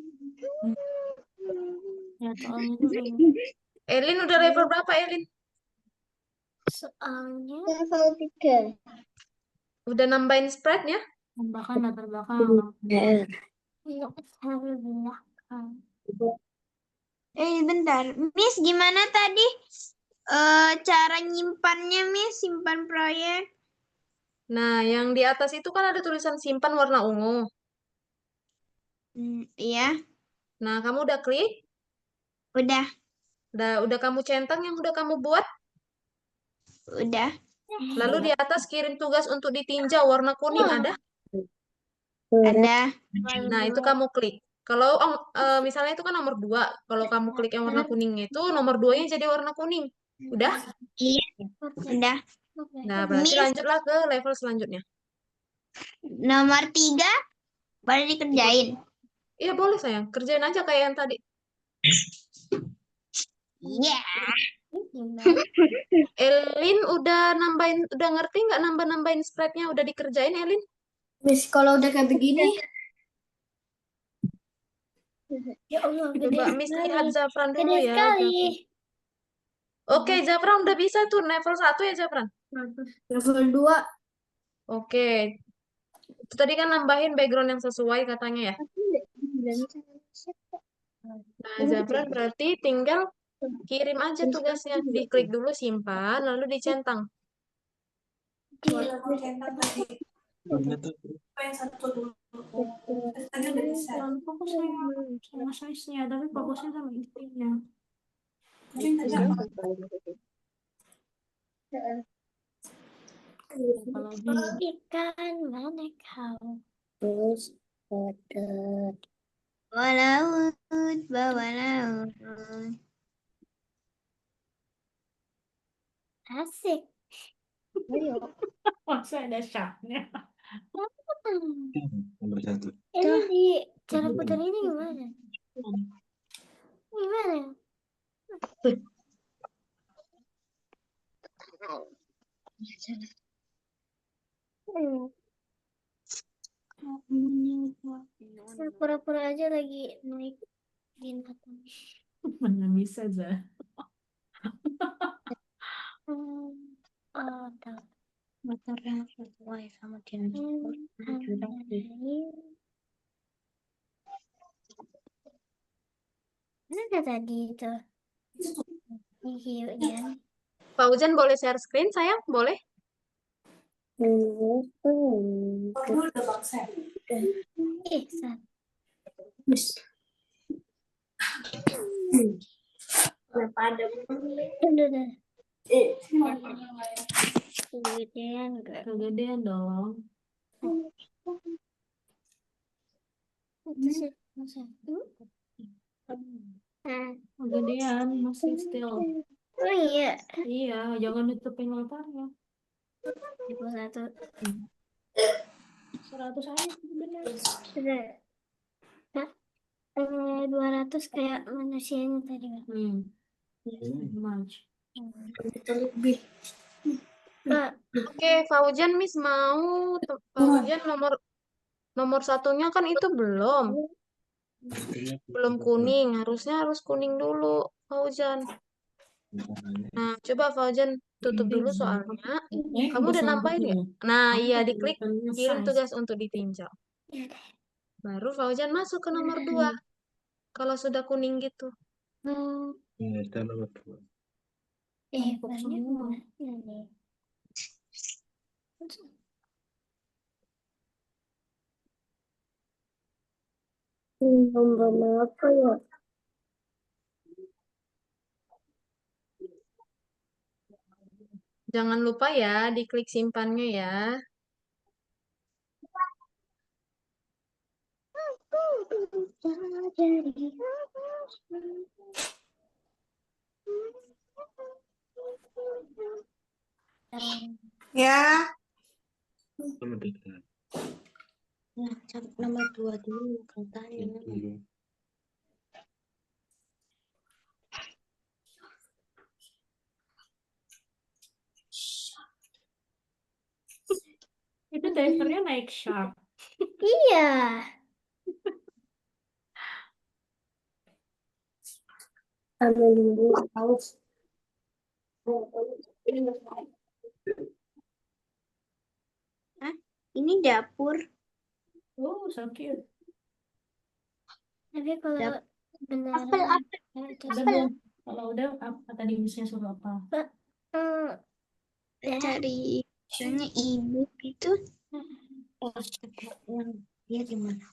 Ya, soalnya dulu. Elin udah level berapa, Elin? Soalnya Level 3. Udah nambahin sprite-nya? Bahkan latar belakang. Bentar. Miss, gimana tadi cara nyimpannya, Miss? Simpan proyek. Nah, yang di atas itu kan ada tulisan simpan warna ungu. Iya, Nah, kamu udah klik? udah. Udah kamu centang yang udah kamu buat? Udah. Lalu di atas kirim tugas untuk ditinjau warna kuning ada? Ada. Nah, itu kamu klik. Kalau misalnya itu kan nomor 2. Kalau kamu klik yang warna kuning itu, nomor 2-nya jadi warna kuning. Udah? Iya, udah. Nah, berarti Miss, lanjutlah ke level selanjutnya. nomor 3 boleh dikerjain. Iya, boleh sayang. Kerjain aja kayak yang tadi. Iya. Elin udah ngerti nggak nambah-nambahin sprite-nya? Udah dikerjain, Elin? Miss, kalau udah kayak begini. Ya Allah, Coba Miss lihat Zafran dulu gede ya. sekali. Oke, Zafran udah bisa tuh level 1 ya, Zafran? Level 2. Oke. Itu tadi kan nambahin background yang sesuai katanya ya. Nah, Zafran berarti tinggal kirim aja tugasnya. Diklik dulu simpan, lalu dicentang. Jangan fokus sama size-nya, tapi fokusnya sama istrinya. Ikan mana kau? Bawah laut, bawah laut. Asik. Masa ada sharknya? Nomor 1. Ini di cara putar ini gimana? Gimana? Pura-pura aja lagi naik binatang. Mana bisa, Zah? Tahu. Motornya sesuai sama dinosaurus. Mana tadi itu? Hiunya. Fauzan boleh share screen, sayang? Boleh? San. Udah. Kegedean enggak? Kegedean dong. Itu sih satu. Kegedean, masih still. Oh iya. Iya, jangan nutupin latarnya. 21. 100 aja, bener. Sudah. 200 kayak manusianya tadi. Much. Lebih. Oke, Fauzan Miss mau Fauzan nomor 1-nya kan itu belum kuning, harus kuning dulu Fauzan. Nah, coba Fauzan tutup dulu soalnya. Kamu udah nambahin ya? Nah, iya diklik kirim tugas untuk ditinjau. Baru Fauzan masuk ke nomor 2. Kalau sudah kuning gitu. Semester nomor 2. Semua. Ini. Nomor apa ya? Jangan lupa ya, diklik simpannya ya. Ya. Nomor 3. Nah, nomor 2 dulu katanya. Itu. Itu drivernya naik sharp. Iya. Ambil dulu haus. Ini dapur. Oh, so cute. Tapi kalau beneran Udah, kalau udah apa tadi misalnya suruh apa? Cari misalnya ibu itu. Yang dia gimana?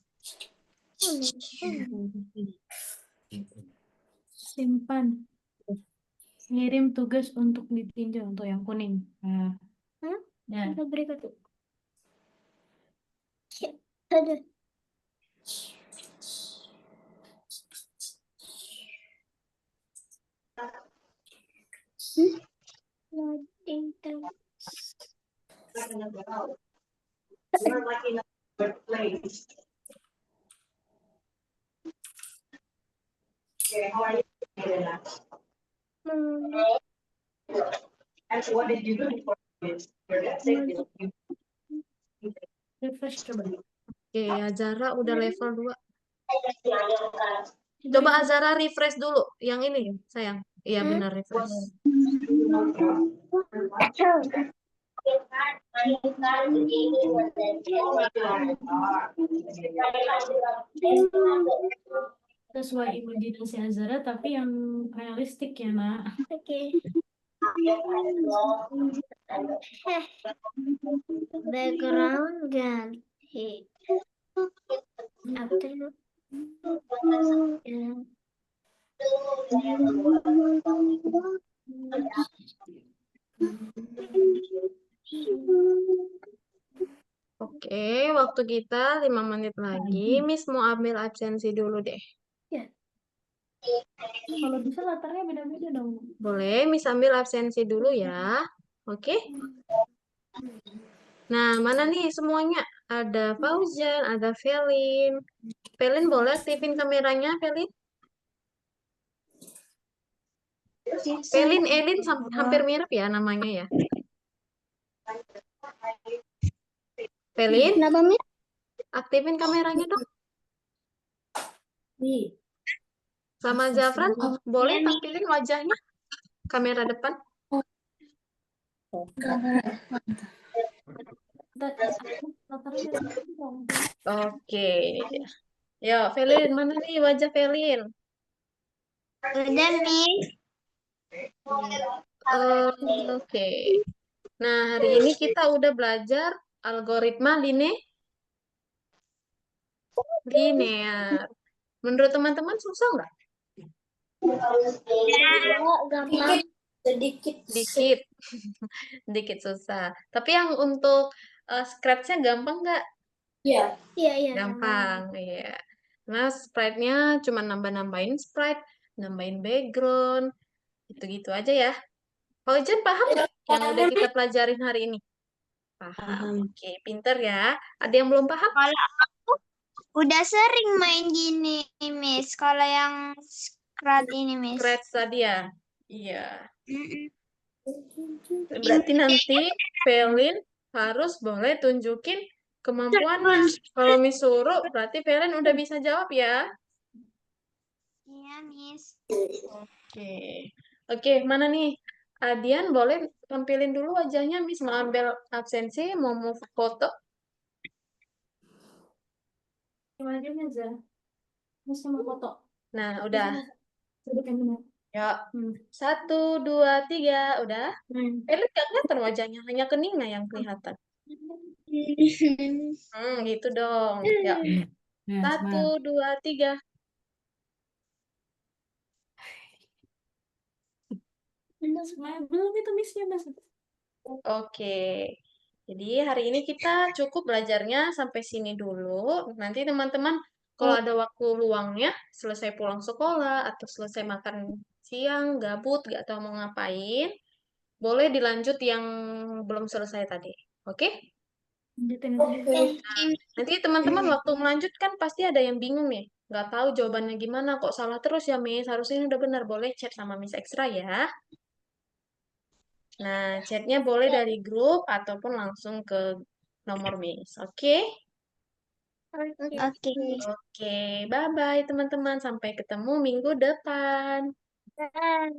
Simpan. Ngirim tugas untuk ditinjau untuk yang kuning. Nah, ya. Kita berikut. Ada. Loading terus. Refresh coba. Oke, Azara udah level 2. Coba Azara refresh dulu. Yang ini, sayang. Iya, benar refresh. Sesuai imajinasi Azara, tapi yang realistik ya, Nak. Oke. Background ganti. After Oke, waktu kita 5 menit lagi. Miss mau ambil absensi dulu deh. Kalau bisa latarnya beda-beda dong. Boleh, Miss ambil absensi dulu ya. Oke? Nah, mana nih semuanya? Ada Fauzan, ada Felin. Felin boleh aktifin kameranya, Felin? Felin, Elin hampir mirip ya namanya ya. Felin, Kenapa, Miss? aktifin kameranya dong. Nih. Sama Zafran, boleh tampilin wajahnya? Kamera depan. Latarnya beda-beda dong. Oke. Yo, Felin, mana nih wajah Felin? Udah, Miss. Oke. Nah, hari ini kita udah belajar algoritma linear. Menurut teman-teman susah nggak? gampang. Dikit. Dikit susah. Tapi yang untuk scratch-nya gampang nggak? Iya. Gampang, iya. Nah, sprite-nya cuma nambah-nambahin sprite, nambahin background, gitu-gitu aja ya. Fauzan paham nggak yang udah kita pelajarin hari ini? Paham. Oke, pinter ya. Ada yang belum paham? Kalau aku udah sering main gini, Miss. Kalau yang scratch ini, Miss. Scratch tadi ya? Iya. Berarti nanti Felin harus boleh tunjukin kemampuannya. Kalau Miss suruh, berarti Felin udah bisa jawab ya? Iya, Miss. Oke, mana nih? Adian boleh tampilin dulu wajahnya, Miss mau ambil absensi, mau move foto. Gimana aja? Miss sama foto. Nah, udah. Sebutkan benar. Ya, 1, 2, 3, udah. Lihat nggak kelihatan wajahnya, hanya keningnya yang kelihatan. Gitu dong. Ya, Ya, 1, 2, 3. semangat. Belum itu missnya Mas. Oke. Jadi hari ini kita cukup belajarnya sampai sini dulu. Nanti teman-teman kalau ada waktu luangnya, selesai pulang sekolah atau selesai makan siang, gabut, gak tahu mau ngapain, boleh dilanjut yang belum selesai tadi. Oke? Nanti teman-teman waktu melanjutkan pasti ada yang bingung nih. Nggak tahu jawabannya gimana, kok salah terus ya Miss. Harusnya ini udah benar. Boleh chat sama Miss Extra ya. Nah, chatnya boleh dari grup ataupun langsung ke nomor Miss. Oke? Oke. Oke, bye-bye teman-teman. Sampai ketemu minggu depan. Bye.